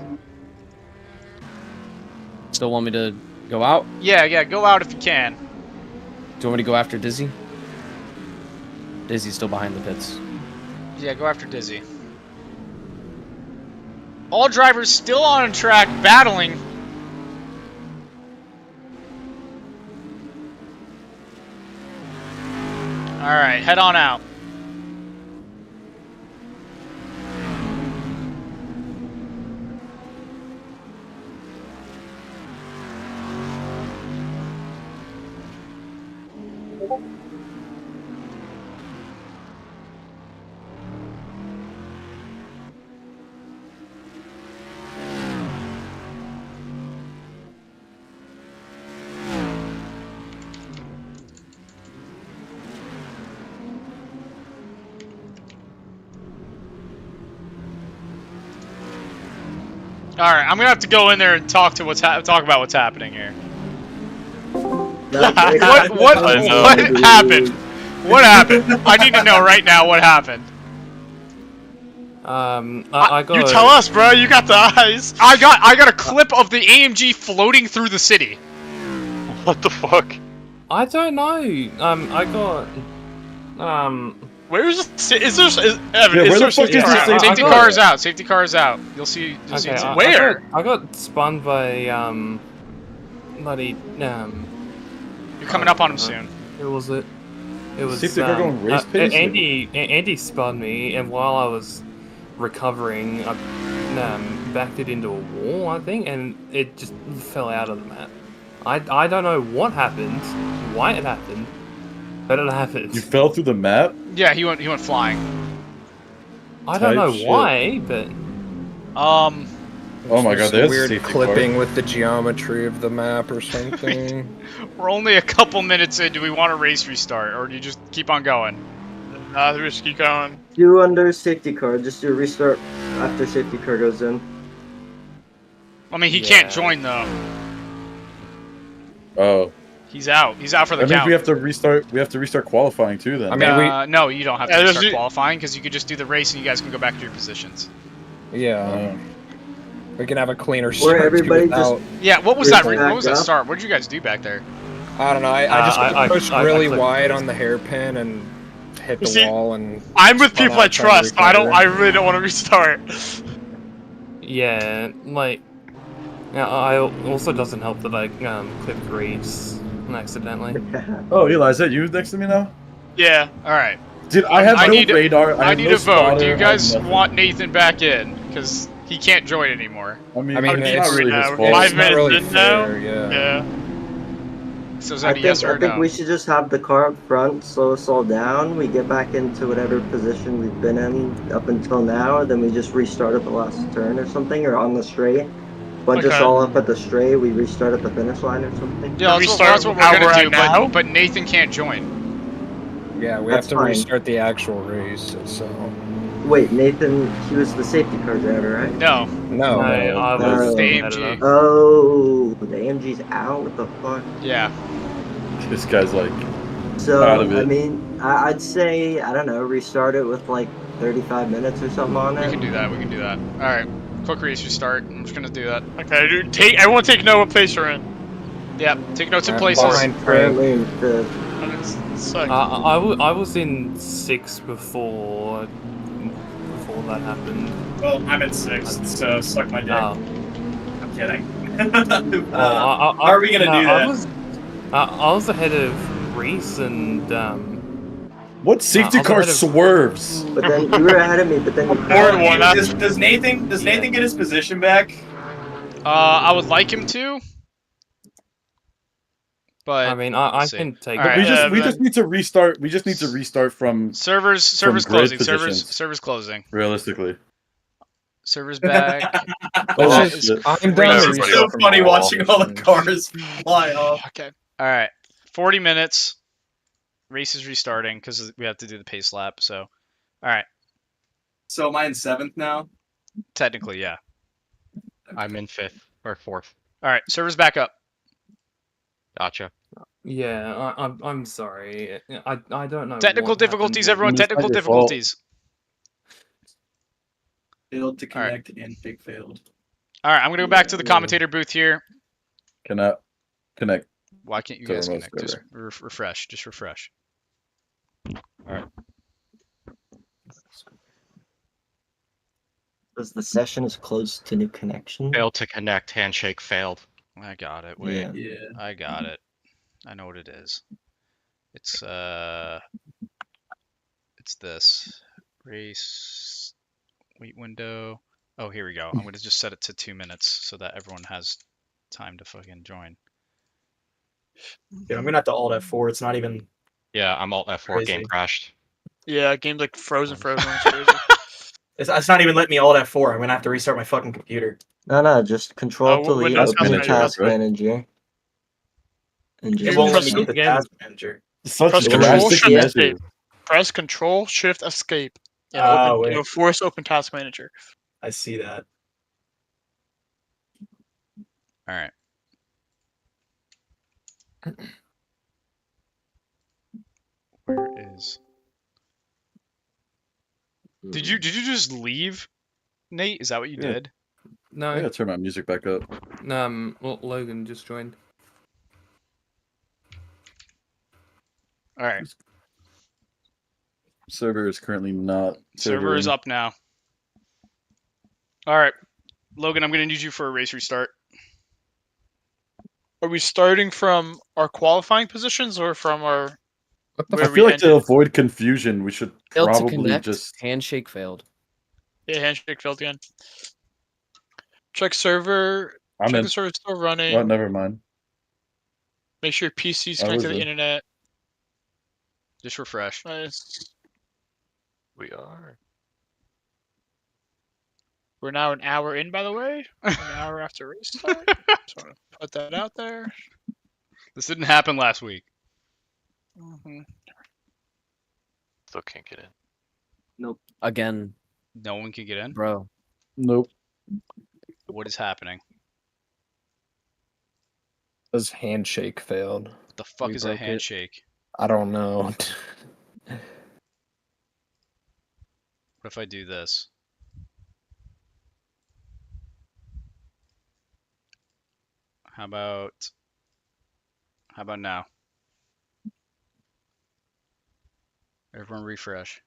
Still want me to go out? Yeah, go out if you can. Do you want me to go after Dizzy? Dizzy's still behind the pits. Yeah, go after Dizzy. All drivers still on track, battling. Alright, head on out. All right, I'm gonna have to go in there and talk to talk about what's happening here. what happened? What happened? I need to know right now what happened. I got. You tell us, bro. You got the eyes. I got a clip of the AMG floating through the city. What the fuck? I don't know. I got. Where's Evan? Yeah, is where there the fuck is the safety Safety car is out. Safety car is out. You'll see. Okay, Where? I got spun by bloody You're coming up on him soon. Who was it? It was Safety car going race pace? Andy spun me, and while I was recovering, I backed it into a wall, I think, and it just fell out of the map. I don't know what happened, why it happened, but it happened. You fell through the map? Yeah, he went flying. I don't know shit. why, but Oh my god, there's weird a safety clipping car. with the geometry of the map or something. We're only a couple minutes in. Do we want a race restart, or do you just keep on going? Just keep going. Do under safety car. Just do restart after safety car goes in. I mean, he can't join though. Oh. He's out. He's out for the That means count. we have to restart. We have to restart qualifying too. Then. I mean, no, you don't have to Yeah, restart there's- qualifying because you could just do the race and you guys can go back to your positions. yeah. We can have a cleaner Or start everybody without. Yeah, what was Race that? What back was that up. start? What did you guys do back there? I don't know. I just pushed really clicked wide race. on the hairpin and hit the See, wall and. I'm with spun people I out trying to trust. I recover. really don't want to restart. Yeah, like, yeah, I also doesn't help that I clipped Reeds accidentally. Oh, Eli, is that you next to me now? Yeah. All right. Dude, I have no radar. I have need no a vote. Do you spotter, I have guys nothing. want Nathan back in? Because he can't join anymore. I mean, I mean, it's not really his now. fault. 5 It's not minutes really in now. fair, yeah. Yeah. So is that a yes or I think no? we should just have the car up front, slow us all down. We get back into whatever position we've been in up until now, then we just restart at the last turn or something, or on the straight. Bunch us Okay. all up at the straight, we restart at the finish line or something. Yeah, that's Restart that's what we're how gonna we're do. at now? But Nathan can't join. Yeah, we That's have to fine. restart the actual race. So Wait, Nathan, he was the safety car driver, right? No. no. I was The the AMG. editor. Oh, the AMG's out? What the fuck? Yeah. This guy's like So, out of it. I mean, I'd say, I don't know, restart it with like 35 minutes or something on We it. can do that. We can do that. All right. Quick race restart. I'm just gonna do that. Okay, dude, everyone take note what place you're in. Yeah. Take notes in I'm places. behind Frank. Currently in fifth. And it's like, I was in 6 before that happened. Well, I'm at 6th, so suck my dick. Oh. I'm kidding. Well, how are we gonna do that? I was ahead of Reese and What safety I'll go car ahead of- swerves? But then you were ahead of me, but then you Forward one, that's- Does Nathan get his position back? I would like him to. But I mean, I see. can take. All right. We just need to restart. We just need to restart from servers grid closing. positions. Servers closing. realistically. Servers back. Oh, It's just- shit. I'm done. It's to so restart from funny all watching all the positions. cars fly off. okay. All right. 40 minutes. Race is restarting because we have to do the pace lap. So, all right. So am I in 7th now? Technically, yeah. I'm in 5th or 4th. All right. Servers back up. Gotcha. Yeah, I'm sorry. I don't know. Technical what difficulties, happened. everyone. It's not Technical your fault. difficulties. Failed to All right. connect and big failed. All right. I'm gonna go back to the commentator booth here. Cannot connect. Why can't you To guys remote connect? Just server. refresh. Just refresh. Because the session is closed to new connection. Failed to connect. Handshake failed. I got it. Wait. Yeah. Yeah. I got it. I know what it is. It's this race wait window. Oh, here we go. I'm gonna just set it to 2 minutes so that everyone has time to fucking join. Yeah, I'm gonna have to alt F4. It's not even. Yeah, I'm alt F4. Game Crazy. crashed. Yeah, game's like frozen. It's crazy. It's not even letting me alt F4. I'm gonna have to restart my fucking computer. No, just control delete, Windows open the Task task Manager, manager. And It just won't let press me get the again. task manager. Such Press Control, Control drastic Shift measures. Escape. Press Control Shift Escape. And Wait. it'll force open Task Manager. I see that. All right. Where is? Did you just leave, Nate? Is that what you Yeah. did? No, I gotta turn my music back up. Logan just joined. All right. Server is currently not. Server is serving. up now. All right, Logan, I'm gonna need you for a race restart. Are we starting from our qualifying positions or from our? I where we feel like to ended? avoid confusion, we should Failed to probably connect. just. Handshake failed. Yeah, handshake failed again. Check server. I'm check in. the server's still running. Well, never mind. Make sure your PC's I connected was to the in. internet. Just refresh. Nice. We are. We're now an hour in, by the way. An hour after race start. Just want to put that out there. This didn't happen last week. Mm-hmm. Still can't get in. Again, No one can get in. bro. Nope. What is happening? His handshake failed. the fuck We is a broke it. handshake? I don't know. What if I do this? How about now? Everyone refresh.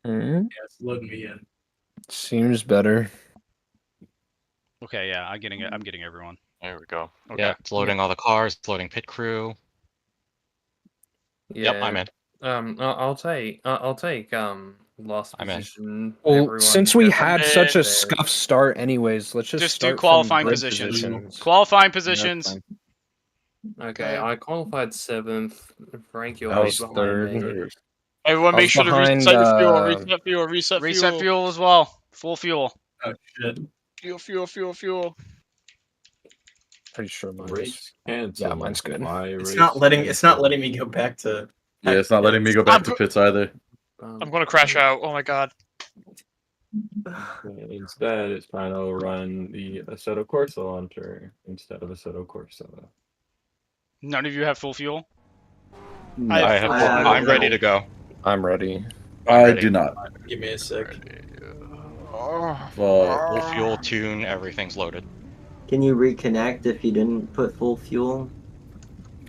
Hmm? Yeah, it's loading me in. Seems better. Okay, yeah, I'm getting it. I'm getting everyone. There we go. Okay. Yeah, it's loading all the cars, it's loading pit crew. Yeah. Yep, I'm in. I'll take last I'm in. position. Well, everyone since we just had such a there. scuff start, anyways, let's just Just do start qualifying from grid positions. Qualifying positions. That's fine. Okay, I qualified 7th. Frank, you're I right was behind third. me. Everyone, I make was sure to behind, reset your fuel. Reset fuel. Reset, Reset fuel. fuel as well. Full fuel. Oh shit. Fuel. Pretty sure mine's Race cancel. yeah, mine's good. It's not letting me go back to. Yeah, it's not letting me go back to pits either. I'm gonna crash out. Oh my god. Instead, it's trying to run the Assetto Corsa launcher instead of Assetto Corsa. None of you have full fuel? I'm ready to go. I'm ready. I do not. Give me a sec. Full fuel, tune, everything's loaded. Can you reconnect if you didn't put full fuel?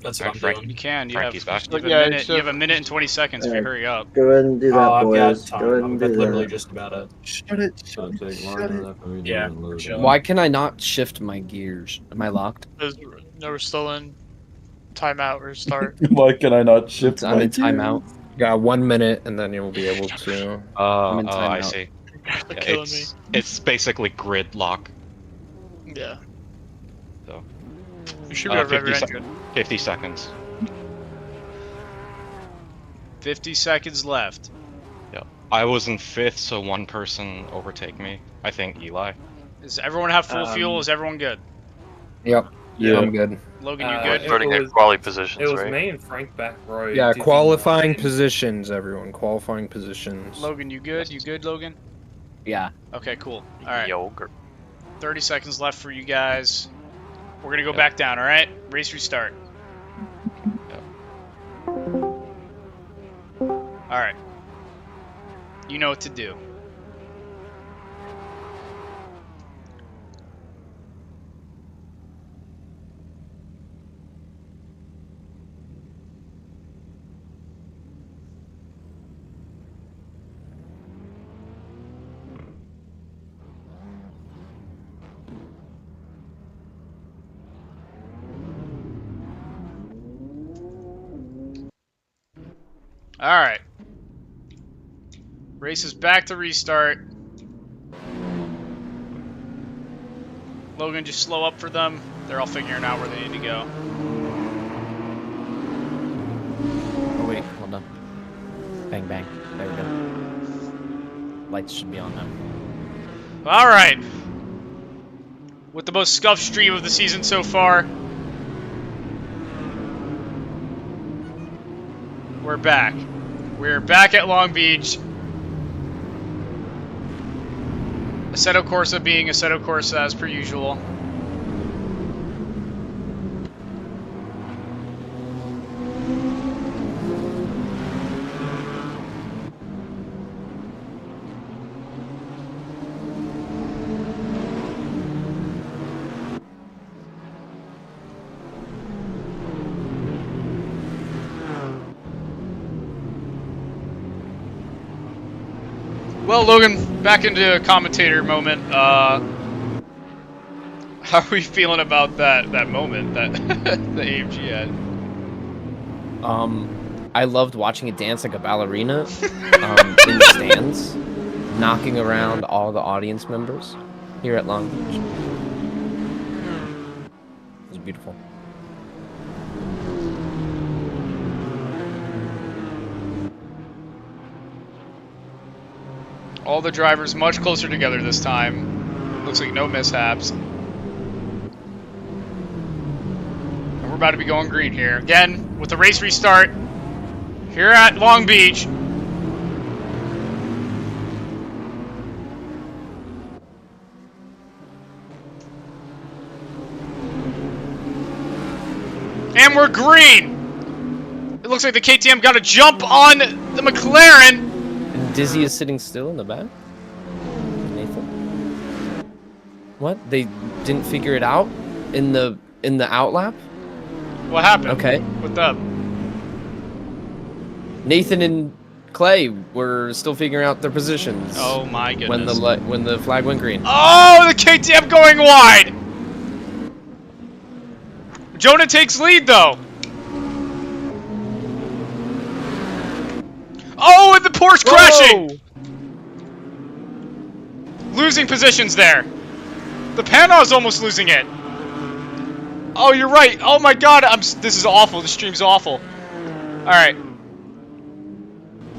That's what I'm doing. You can. You have, Frankie's back. you have a minute. You have a minute and 20 seconds if you Alright. hurry up. Go ahead and do that, I've got boys. time. Go ahead and That's do literally that. just about it. Shut it. So it takes longer than that for me to Yeah, even load for sure. up. Why can I not shift my gears? Am I locked? No, we're still in timeout or start. Why can I not shift I'm my in timeout. Got 1 minute, and then you'll be able to. I'm in I timeout. see. They're Yeah, killing me. it's basically grid lock. Yeah. So You should be able to rev 50, your sec- engine. 50 seconds. 50 seconds left. Yeah. I was in 5th, so one person overtake me. I think Eli. Does everyone have full fuel? Is everyone good? Yep. Yeah. I'm good. Logan, you It good? Starting at was- quality positions, It was right? me and Frank back row. Yeah, dizzy qualifying nine. positions, everyone. Qualifying positions. Logan, you good? You good, Logan? Yeah. Okay, cool. All right. Yogurt. 30 seconds left for you guys. We're gonna go back down. All right. Race restart. All right. You know what to do. All right. Race is back to restart. Logan, just slow up for them. They're all figuring out where they need to go. Oh wait, hold on. Bang bang. There we go. Lights should be on now. All right. With the most scuffed stream of the season so far, we're back. We're back at Long Beach. Assetto Corsa being Assetto Corsa as per usual. Well, Logan, back into commentator moment. How are we feeling about that moment that the AMG had? I loved watching it dance like a ballerina in the stands, knocking around all the audience members here at Long Beach. It was beautiful. All the drivers much closer together this time. Looks like no mishaps. And we're about to be going green here. Again, with the race restart here at Long Beach. And we're green. It looks like the KTM got a jump on the McLaren. And Dizzy is sitting still in the back. Nathan. What? They didn't figure it out in the outlap? What happened? Okay. What's up? Nathan and Clay were still figuring out their positions. Oh my goodness. When the flag went green. Oh, the KTM going wide. Jonah takes lead though. Oh, and the Porsche crashing. Losing positions there. The Pana's almost losing it. Oh, you're right. Oh my God, this is awful. This stream's awful. All right.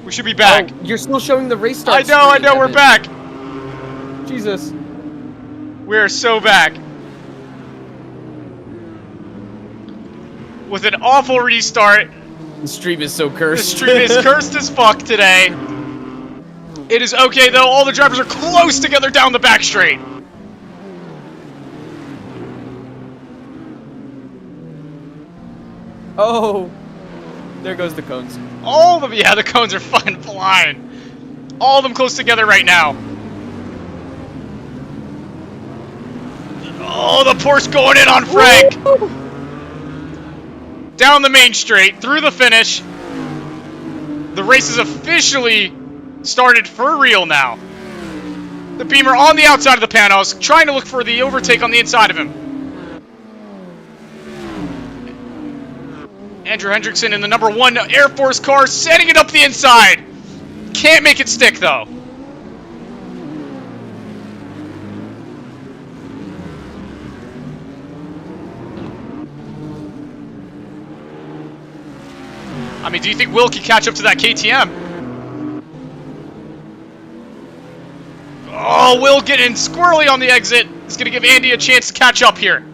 We should be back. Oh, you're still showing the race start. I know, we're back. Jesus. We're so back. With an awful restart. The stream is so cursed. The stream is cursed as fuck today. It is okay though, all the drivers are close together down the back straight. Oh. There goes the cones. All of them, yeah, the cones are fucking flying. All of them close together right now. Oh, the Porsche going in on Frank. Woo! Down the main straight, through the finish. The race is officially started for real now. The Beamer on the outside of the Panos, trying to look for the overtake on the inside of him. Andrew Hendrickson in the number 1 Air Force car, setting it up the inside. Can't make it stick, though. I mean, do you think Will can catch up to that KTM? Oh, Will getting squirrely on the exit. It's going to give Andy a chance to catch up here.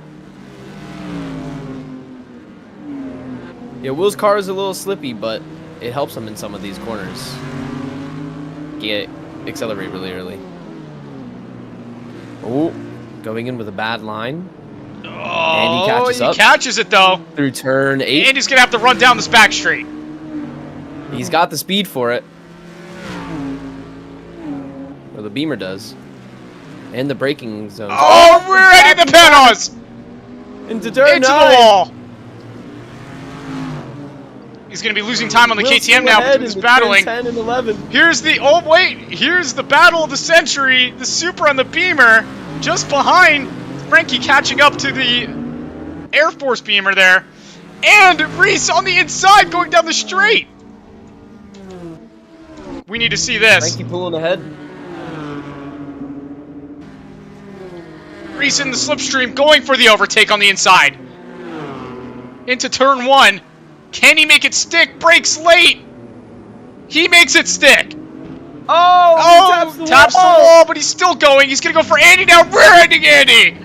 Yeah, Will's car is a little slippy, but it helps him in some of these corners. He accelerate really early. Oh, going in with a bad line. Oh, and he catches up. He catches it, though. Through turn 8. Andy's going to have to run down this back straight. He's got the speed for it. Or the Beamer does. And the braking zone. Oh, we're heading the Panos! Into turn 9. Into the wall. He's going to be losing time on the KTM now between this battling. 10 and 11. Here's the here's the battle of the century. The Supra and the Beamer just behind Frankie, catching up to the Air Force Beamer there. And Reese on the inside going down the straight. We need to see this. Frankie pulling ahead. Reese in the slipstream going for the overtake on the inside. Into turn 1. Can he make it stick? Brakes late. He makes it stick. Oh, taps the wall, but he's still going. He's going to go for Andy now. Rear-ending Andy.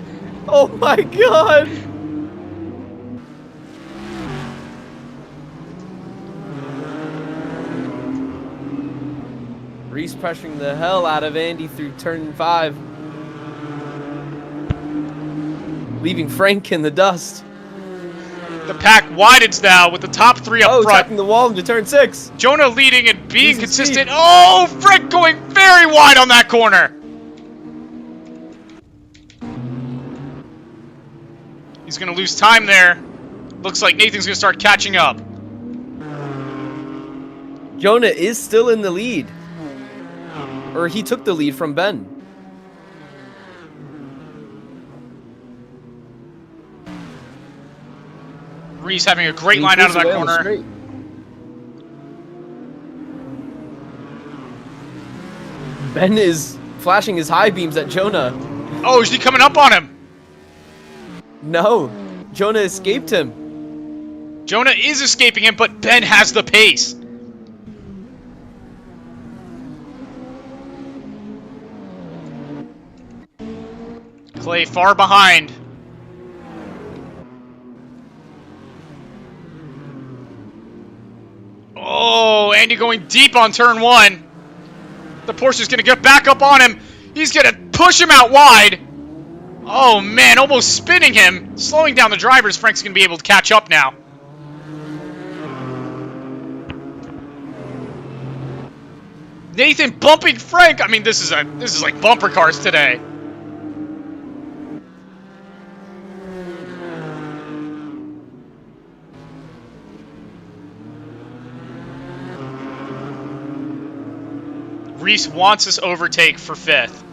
Oh my God. Reese pressuring the hell out of Andy through turn 5. Leaving Frank in the dust. The pack widens now with the top 3 up front. Tapping the wall into turn 6. Jonah leading and being consistent. Oh, Frank going very wide on that corner. He's going to lose time there. Looks like Nathan's going to start catching up. Jonah is still in the lead. Or he took the lead from Ben. Reese having a great line out of that corner. Ben is flashing his high beams at Jonah. Oh, is he coming up on him? No, Jonah escaped him. Jonah is escaping him, but Ben has the pace. Clay far behind. Oh, Andy going deep on turn 1. The Porsche is going to get back up on him. He's going to push him out wide. Oh, man, almost spinning him. Slowing down the drivers. Frank's going to be able to catch up now. Nathan bumping Frank. I mean, this is like bumper cars today. Reese wants this overtake for 5th.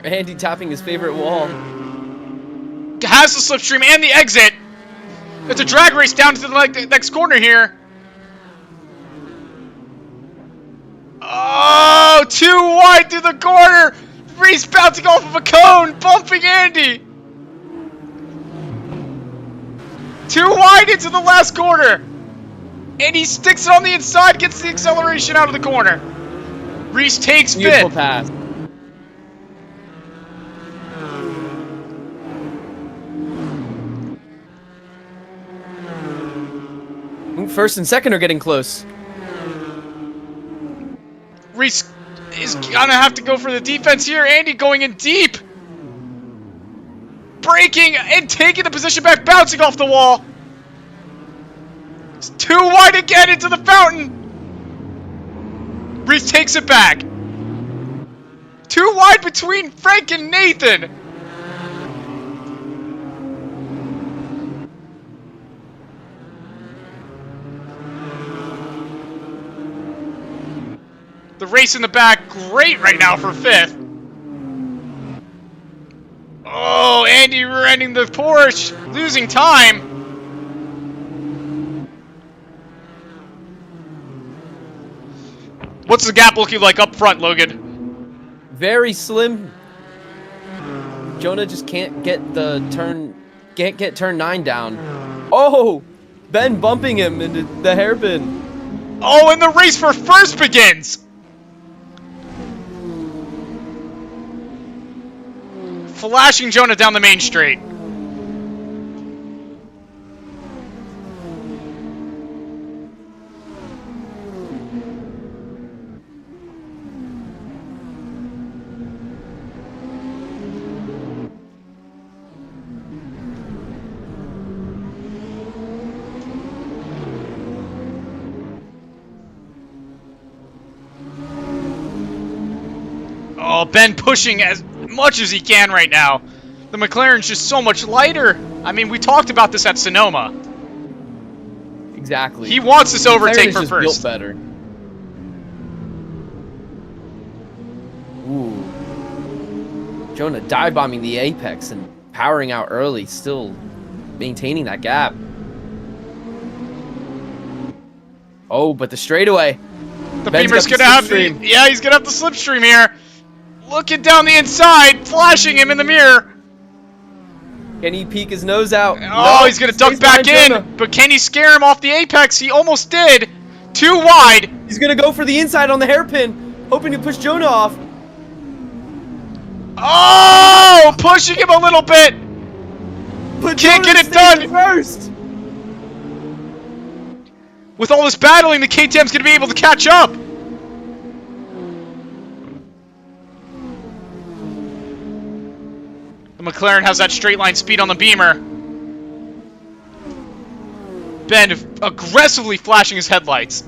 Andy tapping his favorite wall. Has the slipstream and the exit. It's a drag race down to the next corner here. Oh, too wide through the corner. Reese bouncing off of a cone, bumping Andy. Too wide into the last corner. And he sticks it on the inside, gets the acceleration out of the corner. Reese takes 5th. Beautiful pass. First and second are getting close. Reese is gonna have to go for the defense here. Andy going in deep. Braking and taking the position back, bouncing off the wall. It's too wide again into the fountain. Reese takes it back. Too wide between Frank and Nathan. The race in the back, great right now for 5th. Oh, Andy rear-ending the Porsche, losing time. What's the gap looking like up front, Logan? Very slim. Jonah just can't get the turn, can't get turn 9 down. Oh, Ben bumping him into the hairpin. Oh, and the race for first begins. Flashing Jonah down the main straight. Oh, Ben pushing as much as he can right now. The McLaren's just so much lighter. I mean, we talked about this at Sonoma. Exactly. He wants this overtake for just first. Built better. Ooh. Jonah dive bombing the apex and powering out early, still maintaining that gap. Oh, but the straightaway. The Ben's Beamer's got the gonna have the, slipstream. yeah, he's gonna have the slipstream here. Looking down the inside, flashing him in the mirror. Can he peek his nose out? Oh, No, he's gonna stays duck back behind in, Jonah. but can he scare him off the apex? He almost did. Too wide. He's gonna go for the inside on the hairpin, hoping to push Jonah off. Oh, pushing him a little bit. But Can't Jonah get it stays done. first. With all this battling, the KTM's gonna be able to catch up. The McLaren has that straight line speed on the Beamer. Ben aggressively flashing his headlights.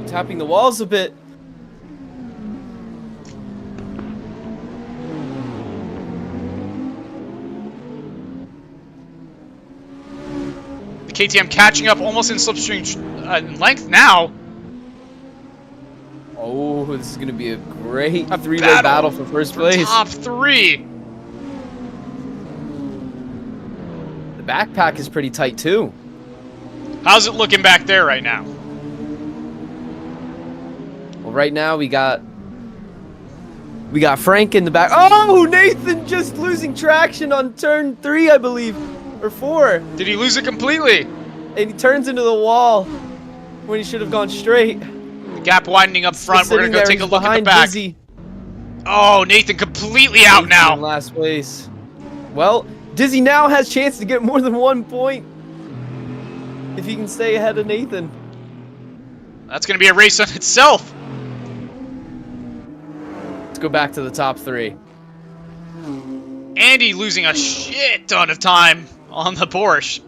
Tapping the walls a bit. The KTM catching up almost in slipstream length now. Oh, this is gonna be a great three-way battle for first place. Top 3. The backpack is pretty tight too. How's it looking back there right now? Well, right now we got Frank in the back. Oh, Nathan just losing traction on turn 3, I believe, or 4. Did he lose it completely? And he turns into the wall when he should have gone straight. The gap widening up front. We're gonna go take a look at the back. Dizzy. Oh, Nathan completely out Nathan now. in last place. Well, Dizzy now has chance to get more than 1 point if he can stay ahead of Nathan. That's gonna be a race on itself. Let's go back to the top 3. Andy losing a shit ton of time. on the Porsche.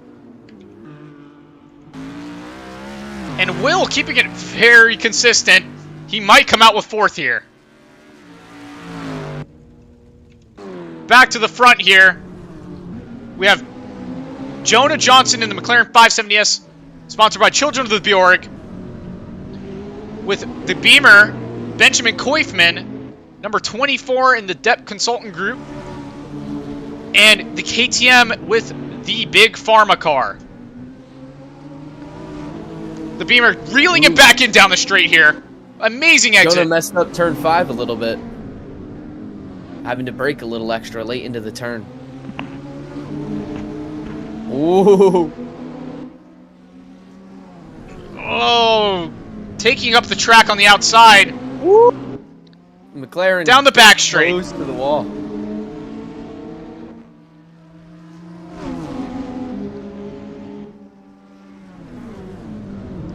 And Will keeping it very consistent. He might come out with 4th here. Back to the front here. We have Jonah Johnson in the McLaren 570S, sponsored by Children of the Bjorg. With the Beamer, Benjamin Koifman, number 24 in the Depp Consultant Group. And the KTM with the big pharma car. The Beamer reeling it back in down the straight here. Amazing exit. Jonah messed up turn 5 a little bit. Having to brake a little extra late into the turn. Ooh. Oh, taking up the track on the outside. Woo. McLaren down the back straight. Close to the wall.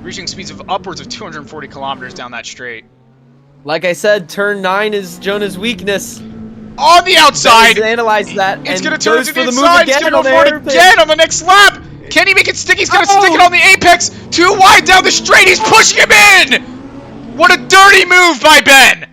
Reaching speeds of upwards of 240 kilometers down that straight. Like I said, turn 9 is Jonah's weakness. On the outside! Analyze that. It's going to goes turn to for the move inside. again He's going to on go for the it again on the next lap. Can he make it stick? He's going to stick it on the apex. Too wide down the straight. He's pushing him in. What a dirty move by Ben.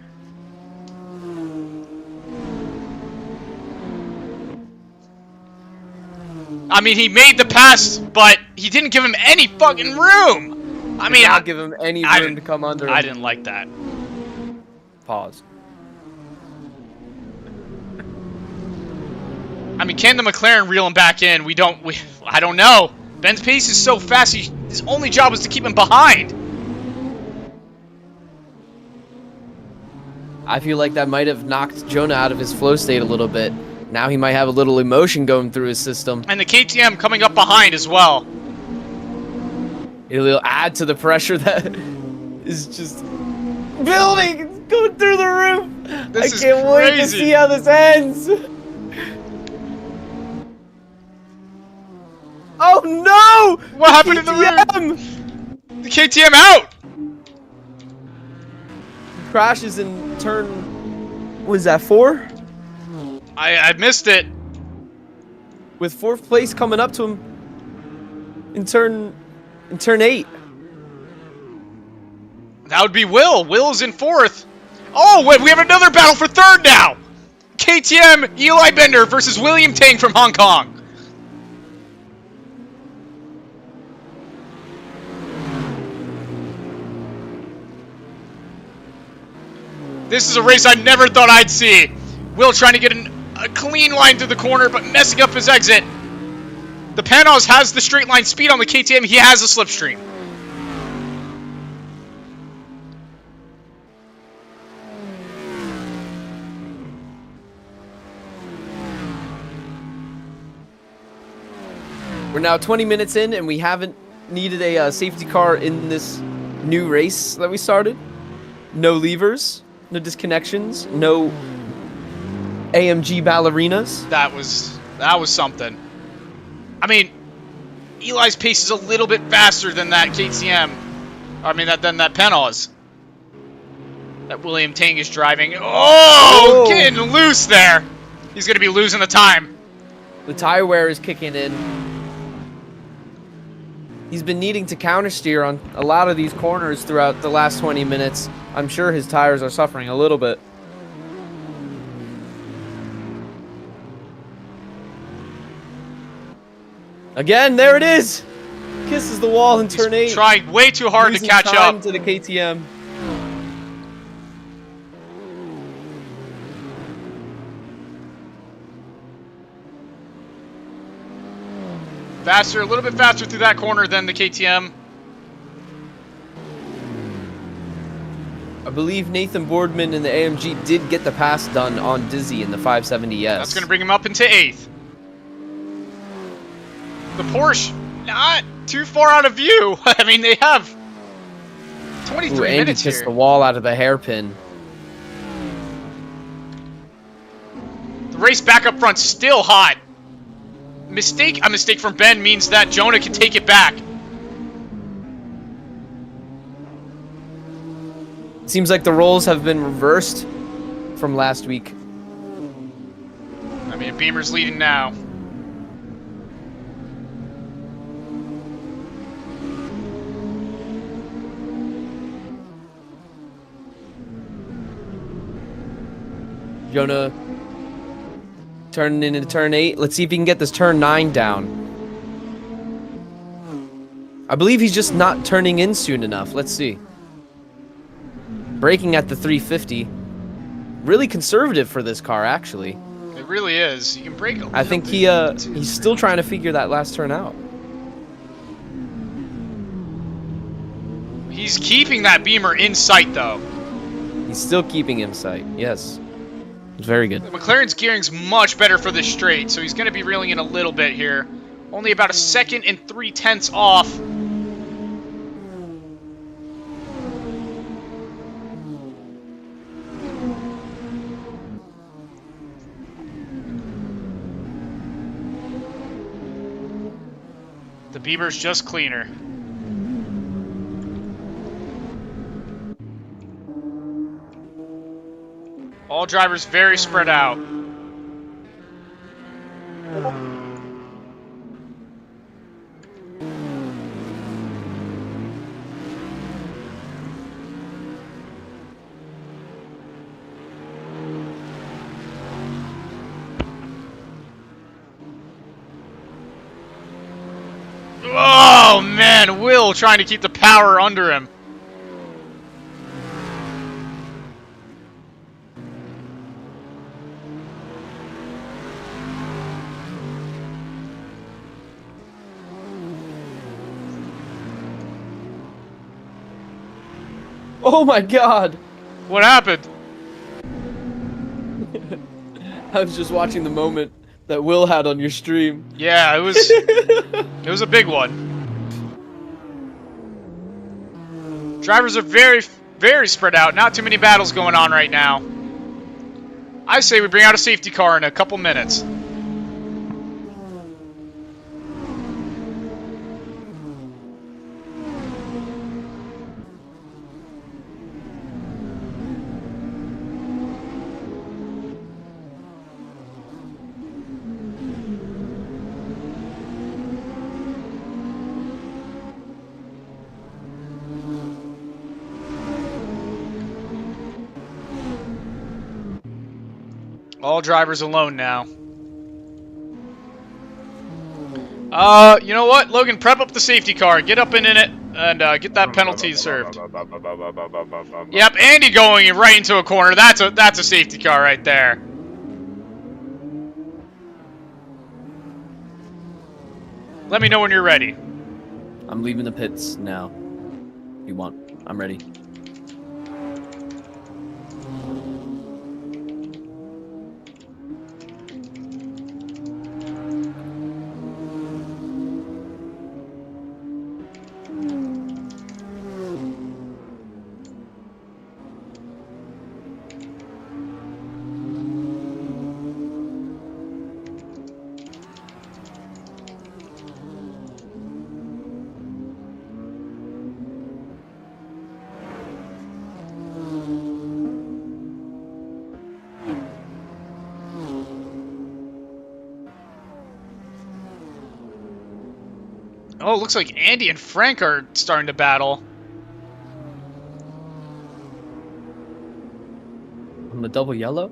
I mean, he made the pass, but he didn't give him any fucking room. I mean, I'll give him any room to come under him. I didn't like that. Pause. I mean, can the McLaren reel him back in? I don't know. Ben's pace is so fast, his only job is to keep him behind. I feel like that might have knocked Jonah out of his flow state a little bit. Now he might have a little emotion going through his system. And the KTM coming up behind as well. It'll add to the pressure that is just building. It's going through the roof. This I can't wait to crazy. see how this ends. Oh no! What happened to the room? The KTM out! Crashes in turn... What is that, 4? I missed it. With 4th place coming up to him in turn 8. That would be Will. Will's in 4th. Oh, wait, we have another battle for 3rd now. KTM Eli Bender versus William Tang from Hong Kong. This is a race I never thought I'd see. Will trying to get a clean line through the corner, but messing up his exit. The Panos has the straight line speed on the KTM. He has a slipstream. We're now 20 minutes in, and we haven't needed a safety car in this new race that we started. No levers, no disconnections, no AMG ballerinas. That was something. I mean, Eli's pace is a little bit faster than that KTM. I mean, than that Panos. That William Tang is driving. Oh, getting loose there. He's going to be losing the time. The tire wear is kicking in. He's been needing to countersteer on a lot of these corners throughout the last 20 minutes. I'm sure his tires are suffering a little bit. Again, there it is! Kisses the wall in turn 8. Trying way too hard to catch up to the KTM. Faster, a little bit faster through that corner than the KTM. I believe Nathan Boardman in the AMG did get the pass done on Dizzy in the 570S. That's going to bring him up into 8th. The Porsche, not too far out of view. I mean, they have 23 Andy minutes kissed here. the wall out of the hairpin. The race back up front still hot. A mistake from Ben means that Jonah can take it back. Seems like the roles have been reversed from last week. I mean, Beamer's leading now. Jonah turning into turn 8. Let's see if he can get this turn 9 down. I believe he's just not turning in soon enough. Let's see. Braking at the 350. Really conservative for this car, actually. It really is. You can brake a little I think bit. he's still trying to figure that last turn out. He's keeping that Beamer in sight, though. He's still keeping in sight. Yes. Very good. McLaren's gearing's much better for this straight, so he's going to be reeling in a little bit here. Only about 1 second and 3/10 off. The Beamer's just cleaner. All drivers very spread out. Oh man, Will trying to keep the power under him. Oh my god! What happened? I was just watching the moment that Will had on your stream. Yeah, it was a big one. Drivers are very, very spread out. Not too many battles going on right now. I say we bring out a safety car in a couple minutes. All drivers alone now. You know what? Logan, prep up the safety car. Get up in it and get that penalty served. Yep, Andy going right into a corner. That's a safety car right there. Let me know when you're ready. I'm leaving the pits now. If you want. I'm ready. Oh, it looks like Andy and Frank are starting to battle. On the double yellow?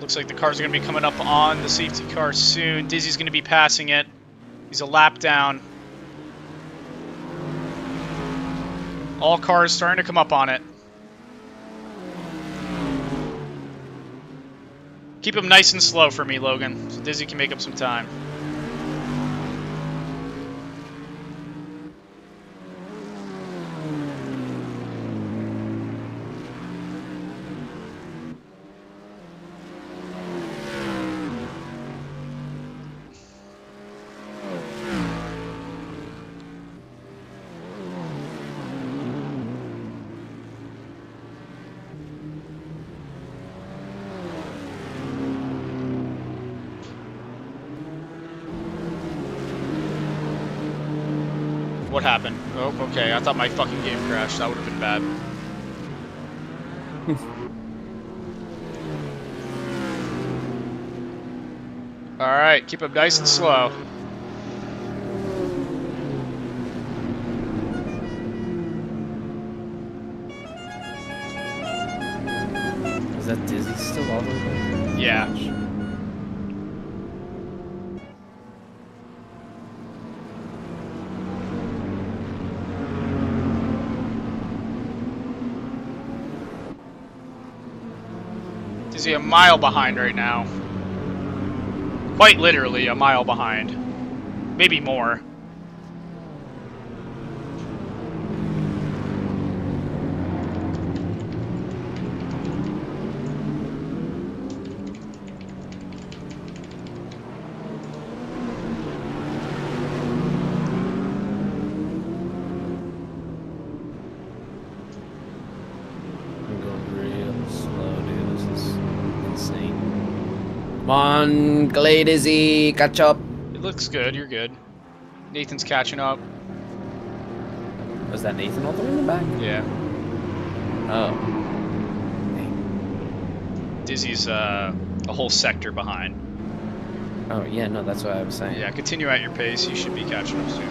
Looks like the cars are going to be coming up on the safety car soon. Dizzy's going to be passing it. He's a lap down. All cars starting to come up on it. Keep him nice and slow for me, Logan, so Dizzy can make up some time. What happened? Oh, okay. I thought my fucking game crashed. That would have been bad. Alright, keep up nice and slow. Is that Dizzy still all the way back? Yeah. Is he a mile behind right now? Quite literally a mile behind. Maybe more. I'm going real slow, dude. This is insane. Come on, Glade Izzy, catch up. It looks good, you're good. Nathan's catching up. Was that Nathan all the way in the back? Yeah. Oh. Dizzy's a whole sector behind. Oh, yeah, no, that's what I was saying. Yeah, continue at your pace. You should be catching up soon.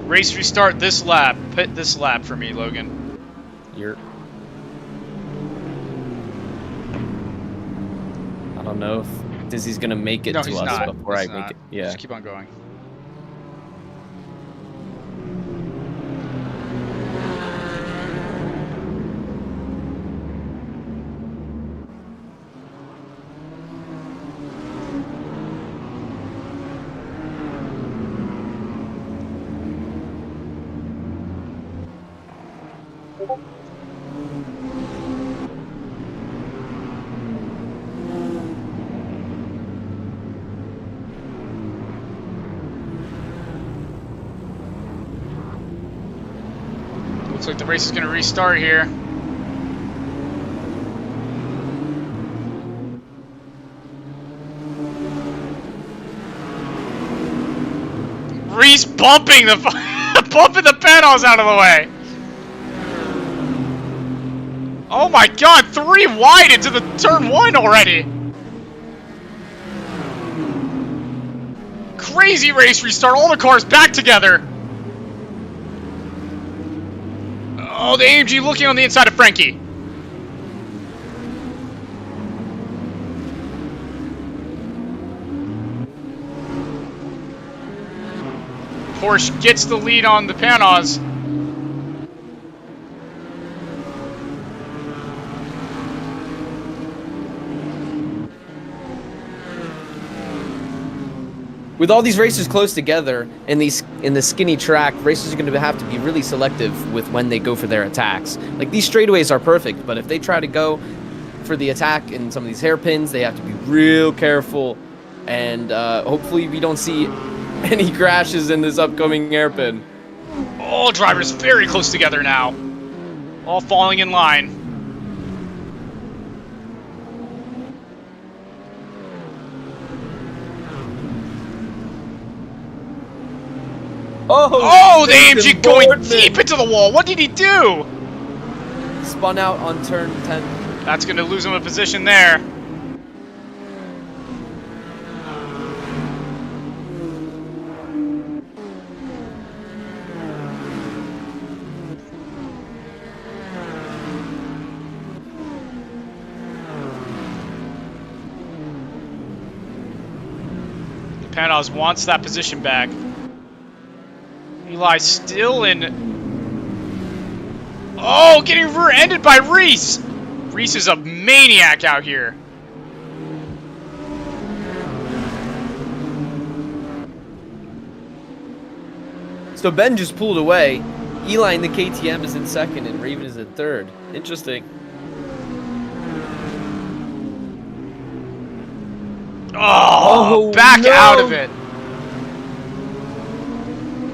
Race restart this lap. Pit this lap for me, Logan. You're... I don't know if Dizzy's gonna make it No, to he's us not. before He's I make not. it. Yeah. Just keep on going. Looks like the race is going to restart here. Reese bumping the bumping the panels out of the way. Oh my God! 3 wide into the turn 1 already. Crazy race restart. All the cars back together. Oh, the AMG looking on the inside of Frankie. Porsche gets the lead on the Panos. With all these races close together in the skinny track, racers are going to have to be really selective with when they go for their attacks. Like, these straightaways are perfect, but if they try to go for the attack in some of these hairpins, they have to be real careful. And hopefully we don't see any crashes in this upcoming hairpin. All drivers very close together now. All falling in line. Oh, the AMG going deep into the wall. What did he do? Spun out on turn 10. That's going to lose him a position there. Panos wants that position back. Eli still in. Oh, getting rear-ended by Reese. Reese is a maniac out here. So Ben just pulled away. Eli in the KTM is in second and Raven is in third. Interesting. Oh, back no. out of it.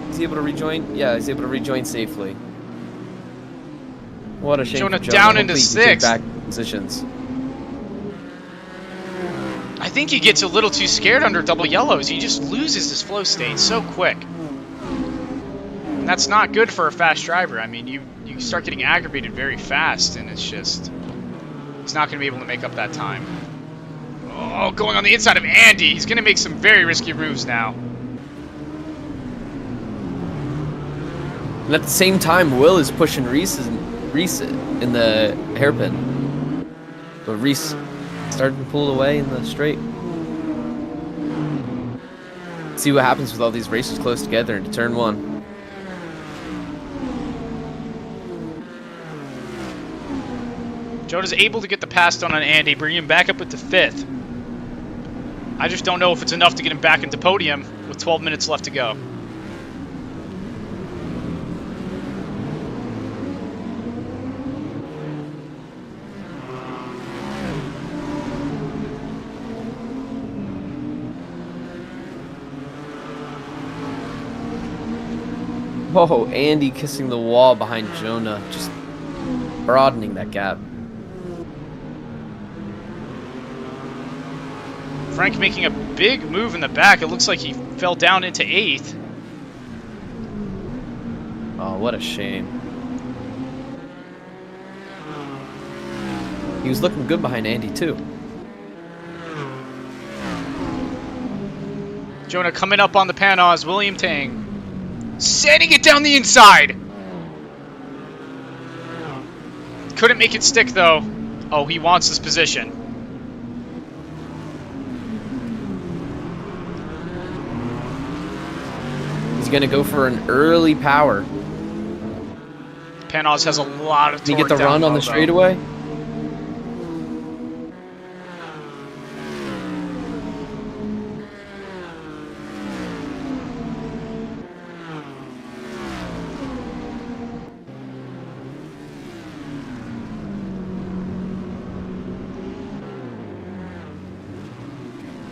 Is he able to rejoin? Yeah, he's able to rejoin safely. What a shame. Jonah for Jonah. down into Hopefully he can take 6th. back positions. I think he gets a little too scared under double yellows. He just loses his flow state so quick. And that's not good for a fast driver. I mean, you start getting aggravated very fast, and it's just... He's not going to be able to make up that time. Oh, going on the inside of Andy. He's going to make some very risky moves now. And at the same time, Will is pushing Reese in the hairpin. But Reese started to pull away in the straight. See what happens with all these races close together into turn 1. Jonah's able to get the pass done on Andy, bringing him back up into 5th. I just don't know if it's enough to get him back into podium with 12 minutes left to go. Whoa, Andy kissing the wall behind Jonah, just broadening that gap. Frank making a big move in the back. It looks like he fell down into 8th. Oh, what a shame. He was looking good behind Andy, too. Jonah coming up on the Panos. William Tang sending it down the inside. Couldn't make it stick, though. Oh, he wants this position. He's going to go for an early power. Panos has a lot of torque. Can he get the down run on low, the straightaway?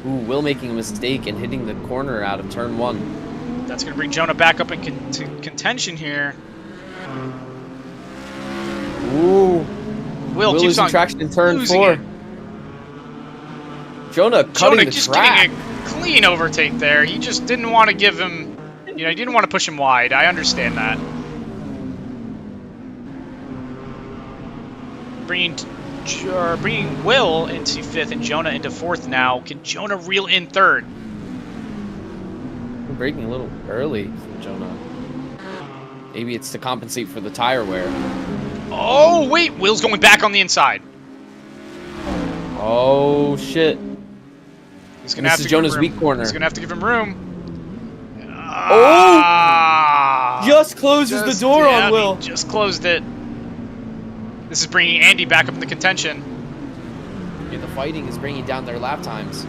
Ooh, Will making a mistake and hitting the corner out of turn 1. That's going to bring Jonah back up into contention here. Ooh. Will keeps losing on traction in turn losing 4. it. Jonah cutting Jonah the just track. getting a clean overtake there. He just didn't want to give him, he didn't want to push him wide. I understand that. Bringing Will into 5th and Jonah into 4th now. Can Jonah reel in 3rd? Braking a little early for Jonah. Maybe it's to compensate for the tire wear. Oh, wait. Will's going back on the inside. Oh, shit. He's gonna have This to is Jonah's give him room. weak corner. He's going to have to give him room. Oh! Just closes the door on Will. He just closed it. This is bringing Andy back up into contention. Yeah, the fighting is bringing down their lap times.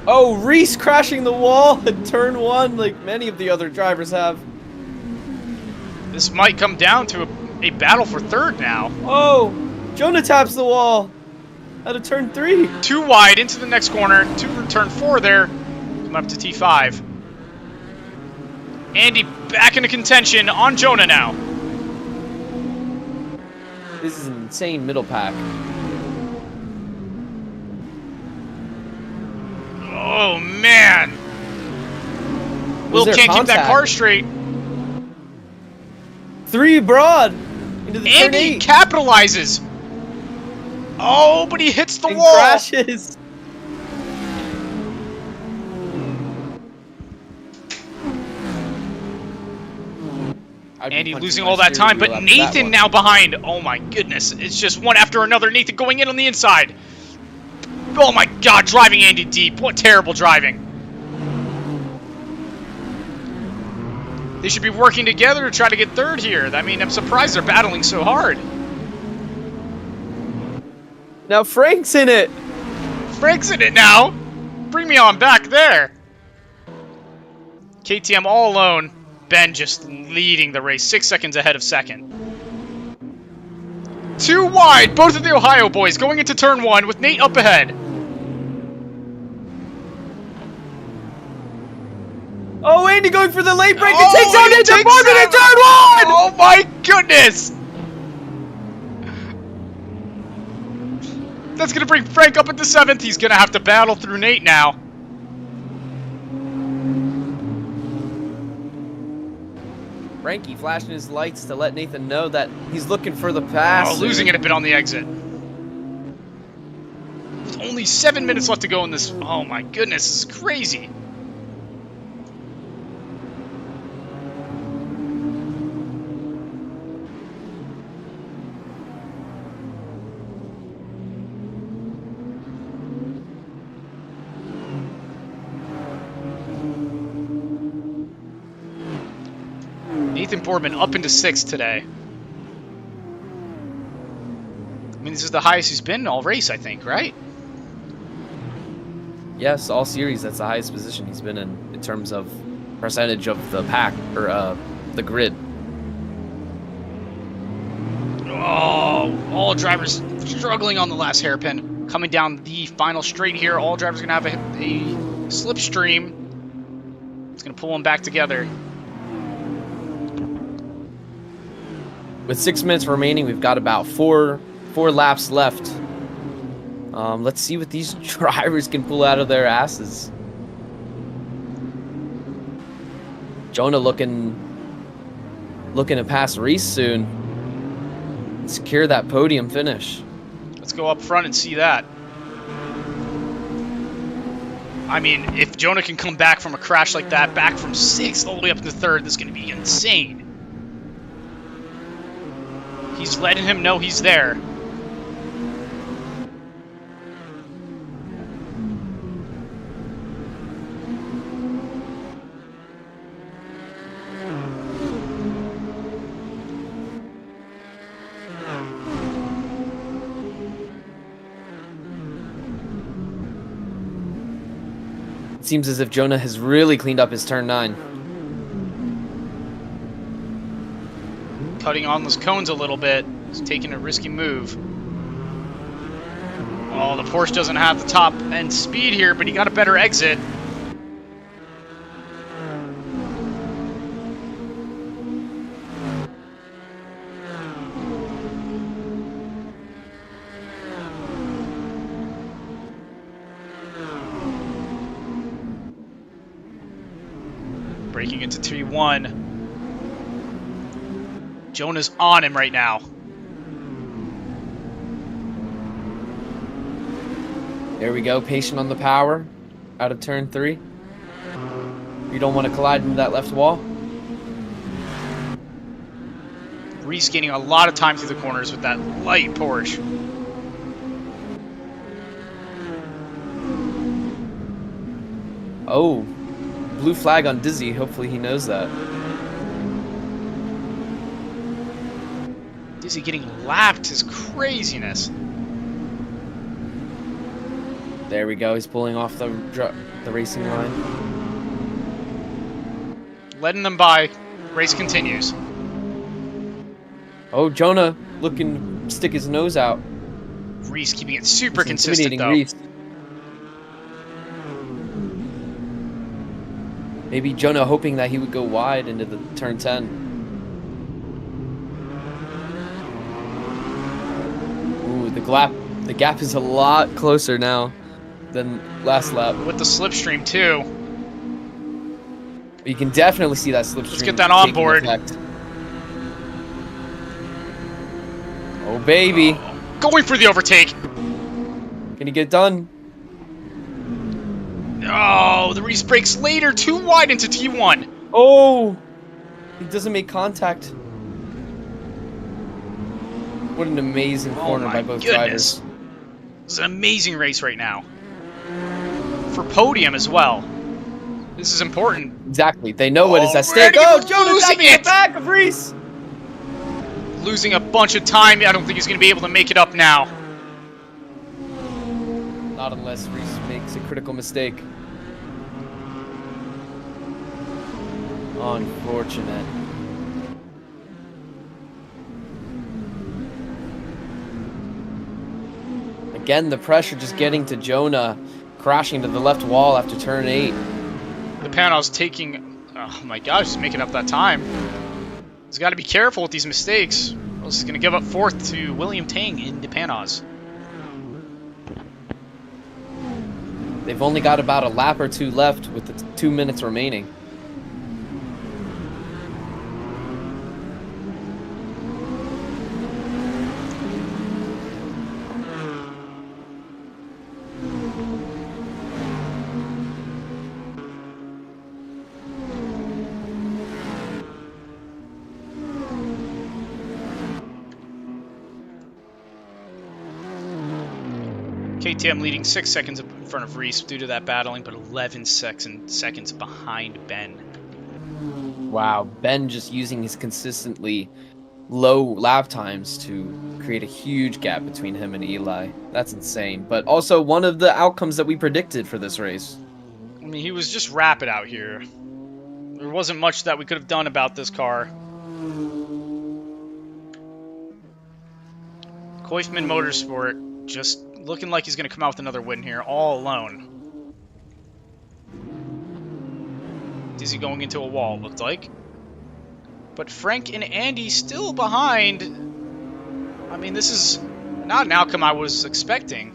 Oh, Reese crashing the wall in turn 1 like many of the other drivers have. This might come down to a battle for 3rd now. Oh, Jonah taps the wall out of turn 3. Too wide into the next corner. To turn 4 there. Come up to T5. Andy back into contention on Jonah now. This is an insane middle pack. Oh, man. Will there can't keep that contact? car straight. 3 broad into the turn Andy 8. capitalizes. Oh, but he hits the And wall. crashes. Andy losing all that time, but Nathan now behind. Oh my goodness. It's just one after another. Nathan going in on the inside. Oh my god, driving Andy deep. What terrible driving. They should be working together to try to get 3rd here. I mean, I'm surprised they're battling so hard. Now Frank's in it. Frank's in it now. Bring me on back there. KTM all alone. Ben just leading the race, 6 seconds ahead of second. Too wide, both of the Ohio boys going into turn 1 with Nate up ahead. Oh, Andy going for the late break. Oh, It takes out he Nathan takes Foreman in out- turn 1! Oh my goodness! That's gonna bring Frank up into 7th. He's gonna have to battle through Nate now. Frankie flashing his lights to let Nathan know that he's looking for the pass. Oh, losing it a bit on the exit. There's only 7 minutes left to go in this. Oh my goodness, this is crazy. Nathan Boardman up into 6th today. I mean, this is the highest he's been all race, I think, right? Yes, all series, that's the highest position he's been in terms of percentage of the pack, or the grid. Oh, all drivers struggling on the last hairpin. Coming down the final straight here, all drivers are going to have a slipstream. It's going to pull them back together. With 6 minutes remaining, we've got about four laps left. Let's see what these drivers can pull out of their asses. Jonah looking to pass Reese soon. Secure that podium finish. Let's go up front and see that. I mean, if Jonah can come back from a crash like that, back from 6th all the way up to 3rd, this is going to be insane. He's letting him know he's there. It seems as if Jonah has really cleaned up his turn 9. Cutting on those cones a little bit. He's taking a risky move. Oh, the Porsche doesn't have the top end speed here, but he got a better exit. Breaking into T1. Jonah's on him right now. There we go, patient on the power, out of turn 3. You don't want to collide into that left wall. Reese gaining a lot of time through the corners with that light Porsche. Oh, blue flag on Dizzy, hopefully he knows that. Dizzy getting lapped is craziness. There we go, he's pulling off the racing line. Letting them by. Race continues. Oh, Jonah looking to stick his nose out. Reese keeping it super He's consistent intimidating though. Reese. Maybe Jonah hoping that he would go wide into the turn 10. Ooh, the gap is a lot closer now than last lap. With the slipstream too. You can definitely see that slipstream. Let's get that on taking board. effect. Oh baby. Going for the overtake. Can he get done? Oh, the Reese breaks later, too wide into T1. Oh! He doesn't make contact. What an amazing corner by both drivers. This is an amazing race right now. For podium as well. This is important. Exactly. They know what is at stake. Already Oh, Jonah's losing having it! the back of Reese. Losing a bunch of time. I don't think he's going to be able to make it up now. Not unless Reese makes a critical mistake. Unfortunate. Again, the pressure just getting to Jonah, crashing to the left wall after turn 8. The Panos taking... Oh my gosh, he's making up that time. He's got to be careful with these mistakes. Or else he's going to give up 4th to William Tang in the Panos. They've only got about a lap or 2 left with the 2 minutes remaining. KTM leading 6 seconds in front of Reese due to that battling, but 11 seconds behind Ben. Wow, Ben just using his consistently low lap times to create a huge gap between him and Eli. That's insane. But also one of the outcomes that we predicted for this race. I mean, he was just rapid out here. There wasn't much that we could have done about this car. Koifman Motorsport just looking like he's going to come out with another win here, all alone. Is he going into a wall, looked like? But Frank and Andy still behind. I mean, this is not an outcome I was expecting.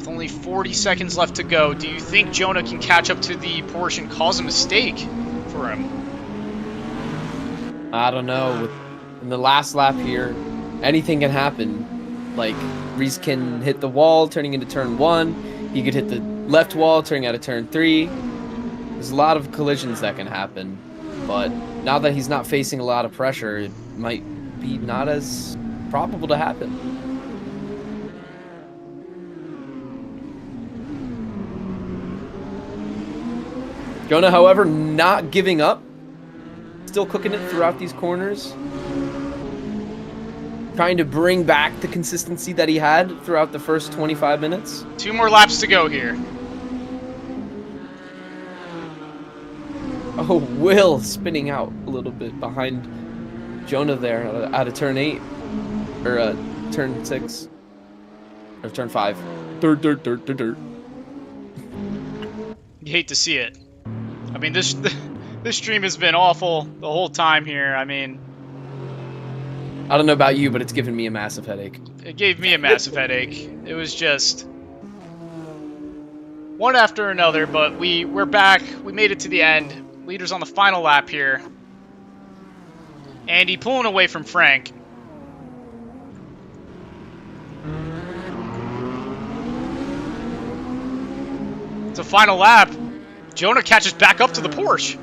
Only 40 seconds left to go. Do you think Jonah can catch up to the Porsche and cause a mistake for him? I don't know. In the last lap here, anything can happen. Like, Reese can hit the wall, turning into turn 1. He could hit the left wall, turning out of turn 3. There's a lot of collisions that can happen. But now that he's not facing a lot of pressure, it might be not as probable to happen. Jonah, however, not giving up. Still cooking it throughout these corners. Trying to bring back the consistency that he had throughout the first 25 minutes. 2 more laps to go here. Oh, Will spinning out a little bit behind Jonah there out of turn 8. Or turn 6. Or turn 5. Dirt. You hate to see it. I mean, this stream has been awful the whole time here. I mean, I don't know about you, but it's given me a massive headache. it gave me a massive headache. It was just one after another, but we're back. We made it to the end. Leaders on the final lap here. Andy pulling away from Frank. It's a final lap. Jonah catches back up to the Porsche.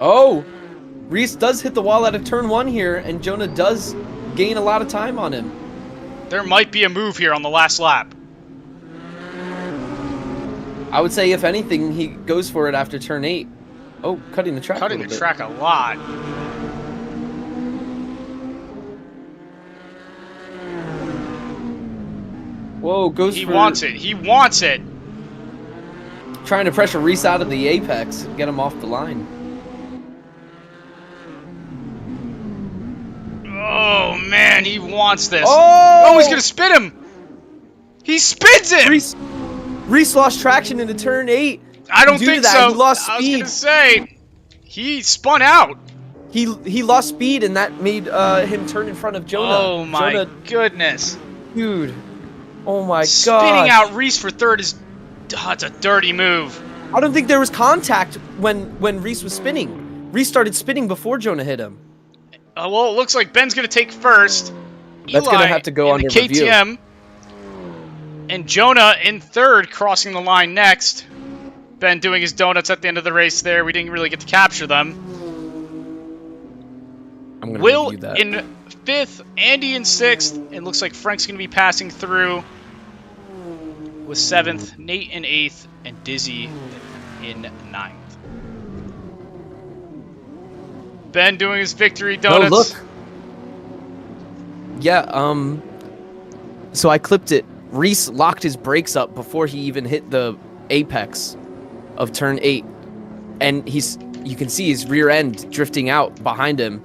Oh! Reese does hit the wall out of turn 1 here, and Jonah does gain a lot of time on him. There might be a move here on the last lap. I would say, if anything, he goes for it after turn 8. Oh, cutting the track Cutting the track a lot. Whoa, goes He for... wants it. He wants it. Trying to pressure Reese out of the apex and get him off the line. Oh, man, he wants this. Oh! He's going to spin him. He spins him. Reese lost traction into turn 8. I don't think so. He lost speed. I was going to say, he spun out. He lost speed, and that made him turn in front of Jonah. Oh, my goodness. Dude. Oh, my god. Spinning out Reese for third is... it's a dirty move. I don't think there was contact when Reese was spinning. Reese started spinning before Jonah hit him. Well, it looks like Ben's going to take first. That's going to have to go in under the review. KTM. And Jonah in third, crossing the line next. Ben doing his donuts at the end of the race there. We didn't really get to capture them. I'm going to Will review that. in fifth, Andy in sixth. It looks like Frank's going to be passing through with seventh, Nate in eighth, and Dizzy in ninth. Ben doing his victory donuts. Oh, look. Yeah, so I clipped it. Reese locked his brakes up before he even hit the apex of turn 8. And you can see his rear end drifting out behind him.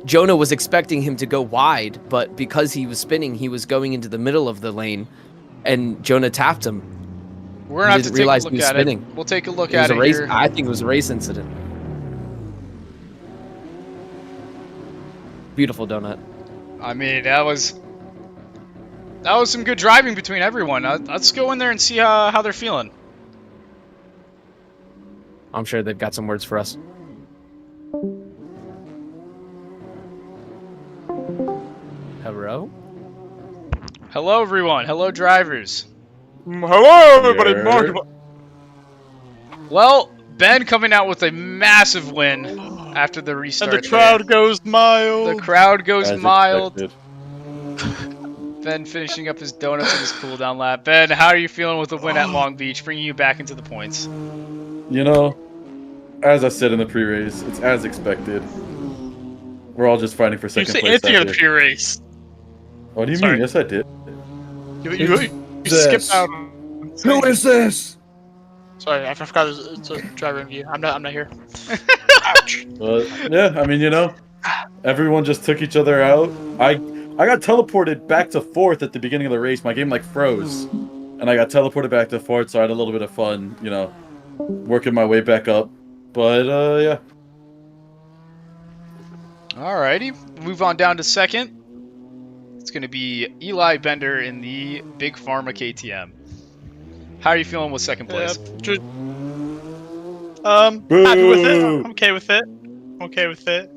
Jonah was expecting him to go wide, but because he was spinning, he was going into the middle of the lane, and Jonah tapped him. We're going to have to take a realize look he was at spinning. it. We'll take a look It was at a it race. here. I think it was a race incident. Beautiful donut. I mean, that was some good driving between everyone. Let's go in there and see how they're feeling. I'm sure they've got some words for us. Hello? Hello, everyone. Hello, drivers. Hello, everybody. Yeah. Well, Ben coming out with a massive win after the restart. And the crowd goes mild. The crowd goes As mild. expected. Ben finishing up his donuts in his cooldown lap. Ben, how are you feeling with the win at Long Beach, bringing you back into the points? You know, as I said in the pre-race, it's as expected. We're all just fighting for You second say place. anything out in the here. pre-race. What do you Sorry. mean? Yes, I did. You skipped out. Who is this? Sorry, I forgot it's a driver review. I'm not here. Ouch. Yeah, I mean, you know, everyone just took each other out. I got teleported back to fourth at the beginning of the race. My game like froze, and I got teleported back to fourth, so I had a little bit of fun, you know, working my way back up. But yeah. Alrighty, move on down to second. It's going to be Eli Bender in the Big Pharma KTM. How are you feeling with second place? Happy with it. I'm okay with it. Okay with it.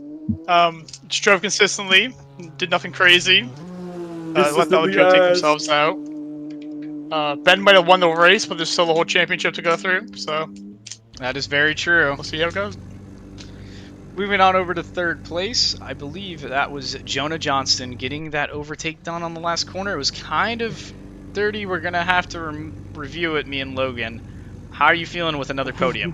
Just drove consistently. Did nothing crazy. Let the other people take themselves out. Ben might have won the race, but there's still a whole championship to go through. So That is very true. we'll see how it goes. Moving on over to third place, I believe that was Jonah Johnston getting that overtake done on the last corner. It was kind of dirty. We're going to have to review it, me and Logan. How are you feeling with another podium?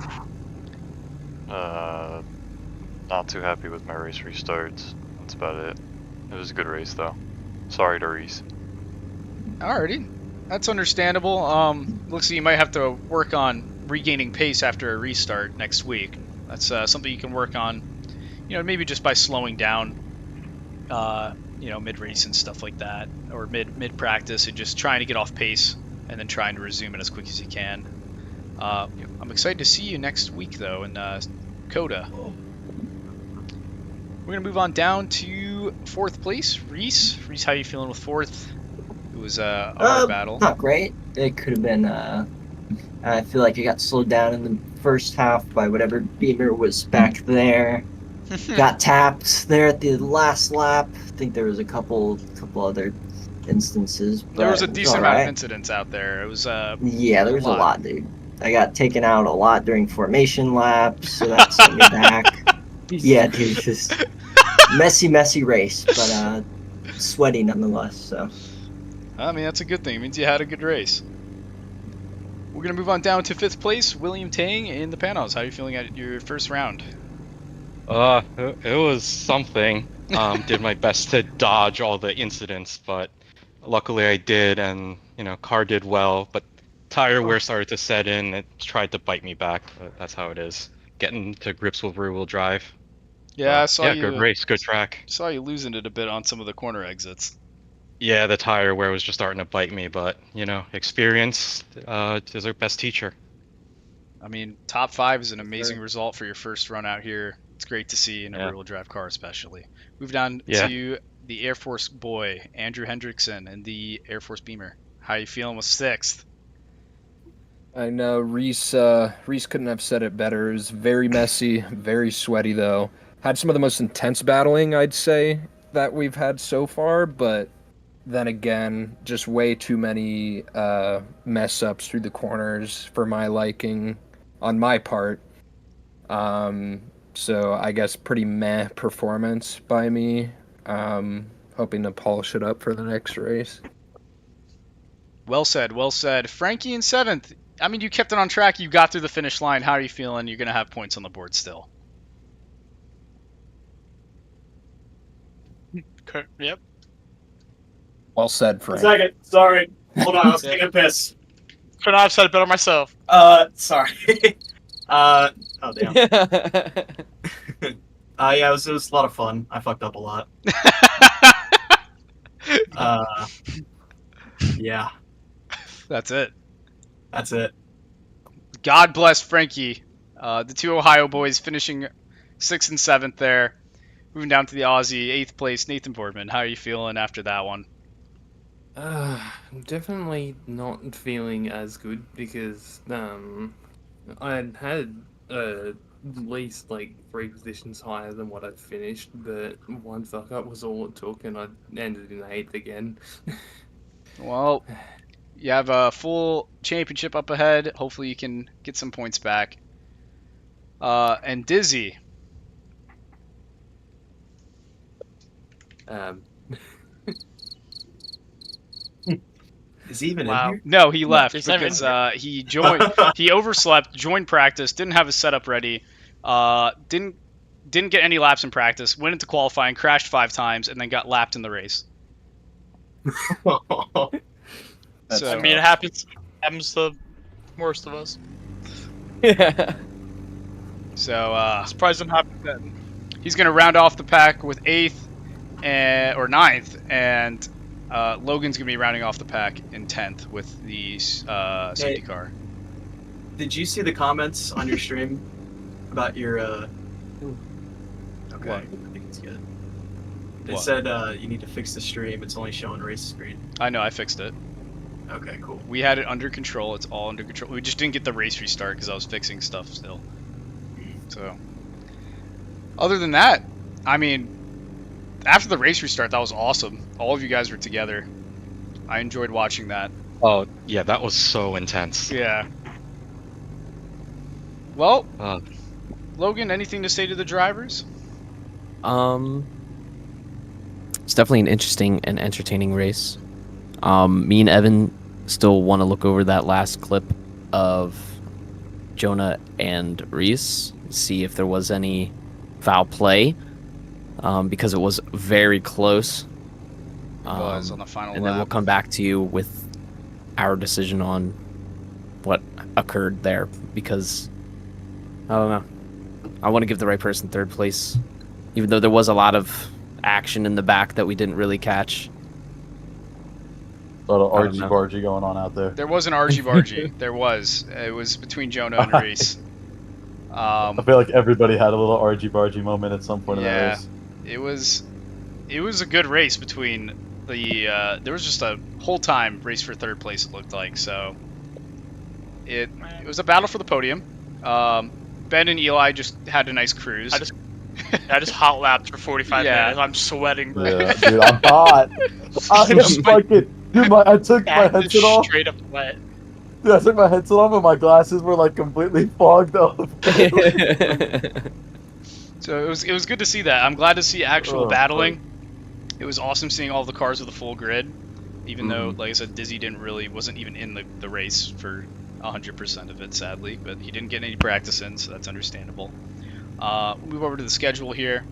Not too happy with my race restarts. That's about it. It was a good race though. Sorry to Reese. Alrighty. That's understandable. Looks like you might have to work on regaining pace after a restart next week. That's something you can work on, you know, maybe just by slowing down, you know, mid-race and stuff like that, or mid-practice, and just trying to get off pace and then trying to resume it as quick as you can. I'm excited to see you next week, though, in Coda. We're going to move on down to fourth place. Reese, how are you feeling with fourth? It was a hard battle. Not great. It could have been. I feel like it got slowed down in the first half by whatever Beamer was back there. Got tapped there at the last lap. I think there was a couple other instances. But There was a it decent amount of alright. incidents out there. It was Yeah, there was a lot, dude. I got taken out a lot during formation laps, so that sent me back. Yeah, dude, just messy race, but sweaty nonetheless. So. I mean, that's a good thing. It means you had a good race. We're going to move on down to fifth place. William Tang in the Panos. How are you feeling at your first round? It was something. Did my best to dodge all the incidents, but luckily I did, and you know, car did well. But tire wear started to set in. It tried to bite me back. But that's how it is. Getting to grips with rear-wheel drive. Yeah, I saw you. Good race, good track. Saw you losing it a bit on some of the corner exits. Yeah, the tire wear was just starting to bite me, but you know, experience is our best teacher. I mean, top 5 is an amazing result for your first run out here. It's great to see in a Yeah. rear-wheel drive car, especially. Move down Yeah. to the Air Force boy, Andrew Hendrickson, and the Air Force Beamer. How you feeling with sixth? I know Reese couldn't have said it better. It was very messy, very sweaty though. Had some of the most intense battling I'd say that we've had so far, but then again, just way too many mess ups through the corners for my liking on my part. So I guess pretty meh performance by me. Hoping to polish it up for the next race. Well said, well said. Frankie in 7th. I mean, you kept it on track. You got through the finish line. How are you feeling? You're going to have points on the board still. Okay, yep. Well said, Frank. Second. Sorry. Hold on. I was taking a piss. Couldn't have said it better myself. Sorry. Oh damn. Yeah, it was a lot of fun. I fucked up a lot. Yeah. That's it. That's it. God bless Frankie. The two Ohio boys finishing 6th and 7th there. Moving down to the Aussie, 8th place, Nathan Boardman. How are you feeling after that one? I'm definitely not feeling as good because I had at least like 3 positions higher than what I'd finished, but one fuck up was all it took, and I ended in 8th again. Well, you have a full championship up ahead. Hopefully you can get some points back. And Dizzy. Is he even Wow. in here? No, he left He's not even because he joined. He overslept, joined practice, didn't have his setup ready, didn't get any laps in practice, went into qualifying, crashed 5 times, and then got lapped in the race. So, I mean, it happens to the worst of us. Yeah. So Surprised it happened then. he's going to round off the pack with 8th or 9th, and Logan's going to be rounding off the pack in 10th with the safety car. Did you see the comments on your stream about your? Okay, What? I think it's good. It What? said you need to fix the stream. It's only showing race screen. I know, I fixed it. Okay, cool. We had it under control. It's all under control. We just didn't get the race restart because I was fixing stuff still. So, other than that, I mean, after the race restart, that was awesome. All of you guys were together. I enjoyed watching that. Oh, yeah, that was so intense. Yeah. Well, Uh, Logan, anything to say to the drivers? It's definitely an interesting and entertaining race. Me and Evan still want to look over that last clip of Jonah and Reese, see if there was any foul play, because it was very close. It was on the final and then we'll lap. come back to you with our decision on what occurred there, because I don't know. I want to give the right person 3rd place, even though there was a lot of action in the back that we didn't really catch. A lot of I don't argy know. bargy going on out there. There was an argy-bargy. There was. It was between Jonah and Reese. I feel like everybody had a little argy bargy moment at some point in that race. It was a good race between the there was just a whole time race for 3rd place, it looked like. So it was a battle for the podium. Ben and Eli just had a nice cruise. I just hot lapped for 45 Yeah. minutes. I'm sweating. Yeah, dude, I'm hot. I am fucking. Dude, I took my Back is headset off. straight up wet. Dude, I took my headset off and my glasses were like completely fogged up. So it was good to see that. I'm glad to see actual Oh, battling. It was awesome seeing all the cars with a full grid, even though, like I said, Dizzy wasn't even in the race for 100% of it, sadly, but he didn't get any practice in, so that's understandable. We'll move over to the schedule here.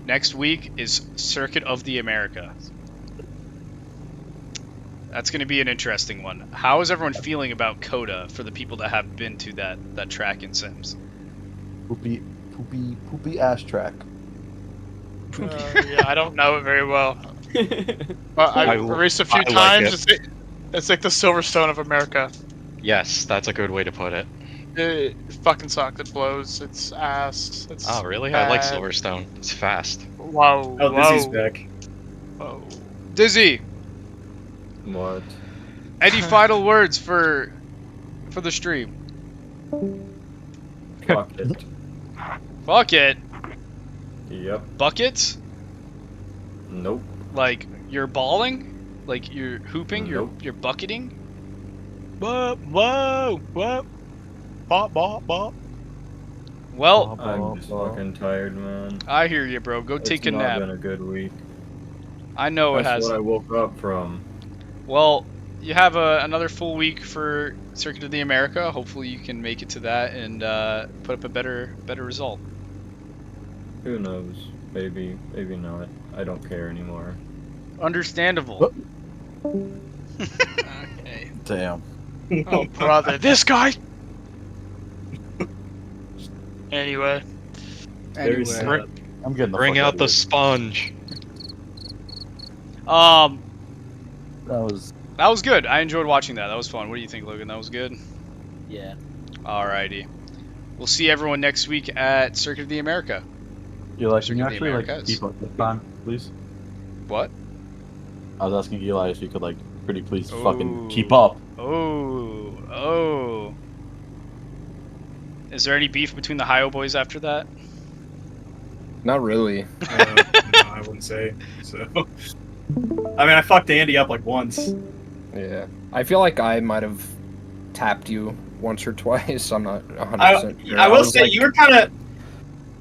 Next week is Circuit of the Americas. That's going to be an interesting one. How is everyone feeling about COTA for the people that have been to that track in Sims? Poopy ass track. Yeah, I don't know it very well. I raced a few I like times. It's like the Silverstone of America. yes, that's a good way to put it. It fucking sucks. It blows. It's ass. It's Oh, really? I like bad. Silverstone. It's fast. Whoa. Oh, whoa. Dizzy's back. Whoa. Dizzy, What? any final words for the stream? Fuck it. Fuck it. Yep. Buckets? Nope. Like, you're balling? Like you're hooping, Nope. you're bucketing. Whoa, whoa, whoa. Bop, bop, bop. Well, I'm just fucking tired, man. I hear you, bro. Go take It's a not nap. been a good week. I know it That's has. what I woke up from. Well, you have another full week for Circuit of the America. Hopefully, you can make it to that and put up a better result. Who knows? Maybe not. I don't care anymore. Understandable. Okay. Damn. Oh, brother. This guy! Anyway. Very Anyway, sad. I'm getting the Bring fuck out the of here. sponge. um, That was. that was good. I enjoyed watching that. That was fun. What do you think, Logan? That was good. Yeah. Alrighty. We'll see everyone next week at Circuit of the America. Eli, Circuit can you of the actually like Americas. keep up this time, please? What? I was asking Eli if you could like pretty please Ooh. fucking keep up. Oh. Is there any beef between the Hio boys after that? Not really. No, I wouldn't say so. I mean, I fucked Andy up like once. Yeah. I feel like I might have tapped you once or twice. I'm not 100% sure. I will was say like, you were kind of.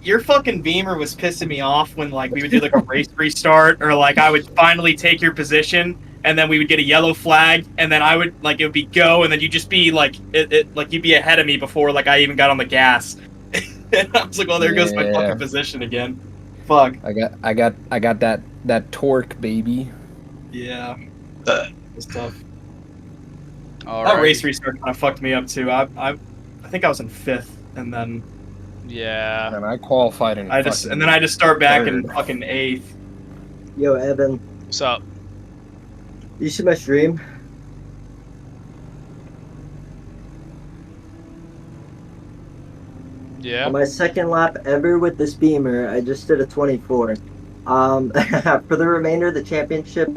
Your fucking Beamer was pissing me off when like we would do like a race restart, or like I would finally take your position, and then we would get a yellow flag, and then I would like it would be go, and then you'd just be like like you'd be ahead of me before like I even got on the gas. And I was like, well, there goes my Yeah. fucking position again. Fuck. I got that torque, baby. Yeah. It's tough. All That right. race restart kind of fucked me up too. I think I was in 5th, and then Yeah. And I qualified in I just start back in third. fucking 8th. Yo, Evan, What's up? you see my stream? Yeah. On my second lap ever with this Beamer, I just did a 24. For the remainder of the championship,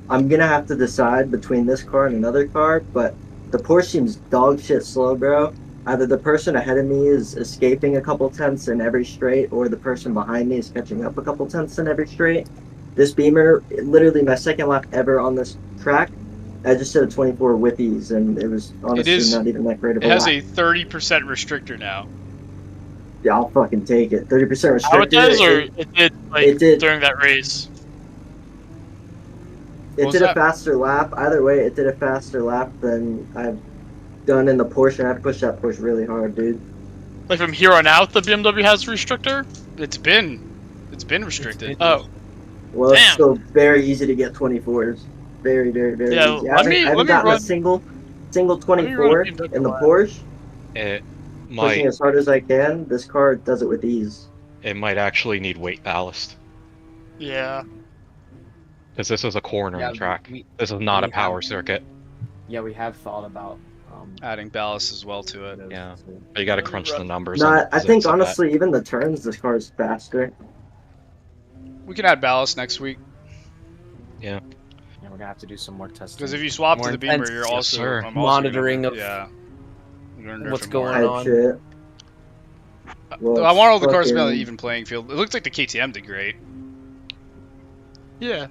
I'm gonna have to decide between this car and another car, but the Porsche seems dog shit slow, bro. Either the person ahead of me is escaping a couple tenths in every straight, or the person behind me is catching up a couple tenths in every straight. This Beamer, literally my second lap ever on this track, I just did a 24 with ease, and it was honestly not even that great of It a has lap. a 30% restrictor now. Yeah, I'll fucking take it. 30% How it restrictor. does, or it did like it did. during that race? It What did was a that? faster lap. Either way, it did a faster lap than I've done in the Porsche. I had to push that Porsche really hard, dude. Like from here on out, the BMW has a restrictor. It's been restricted. Oh, Well, it's Damn. still very easy to get 24s. Very, very, very Yeah, easy. let I me haven't gotten run- a single me run a 24 BMW in the lap. Porsche. It Pushing might as hard as I can. This car does it with ease. actually need weight ballast Yeah. because this is a corner Yeah, track. we- This is not a we power have- circuit. Yeah, we have thought about Adding ballast as well to it. Yeah, you got to crunch the numbers. No, on the I think physics of that. honestly, even the turns, this car is faster. We can add ballast next week. yeah, we're gonna have to do some more testing. Because if you swap More to the Beamer, intense, you're yes, also sir. I'm also Monitoring gonna, of yeah. You're gonna nerf what's it going more. on. Type shit. Well, I want all the cars to be on fucking- the even playing field. It looks like the KTM did great. Yeah.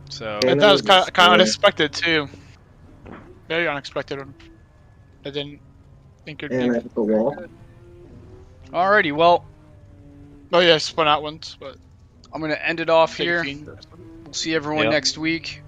So Yeah. And that was kind of Yeah. unexpected too. Very unexpected. I didn't think it'd And I be. hit the wall. alrighty, well, Oh yeah, spun out once, but I'm gonna end it off take a here. fiend. We'll see everyone Yep. next week.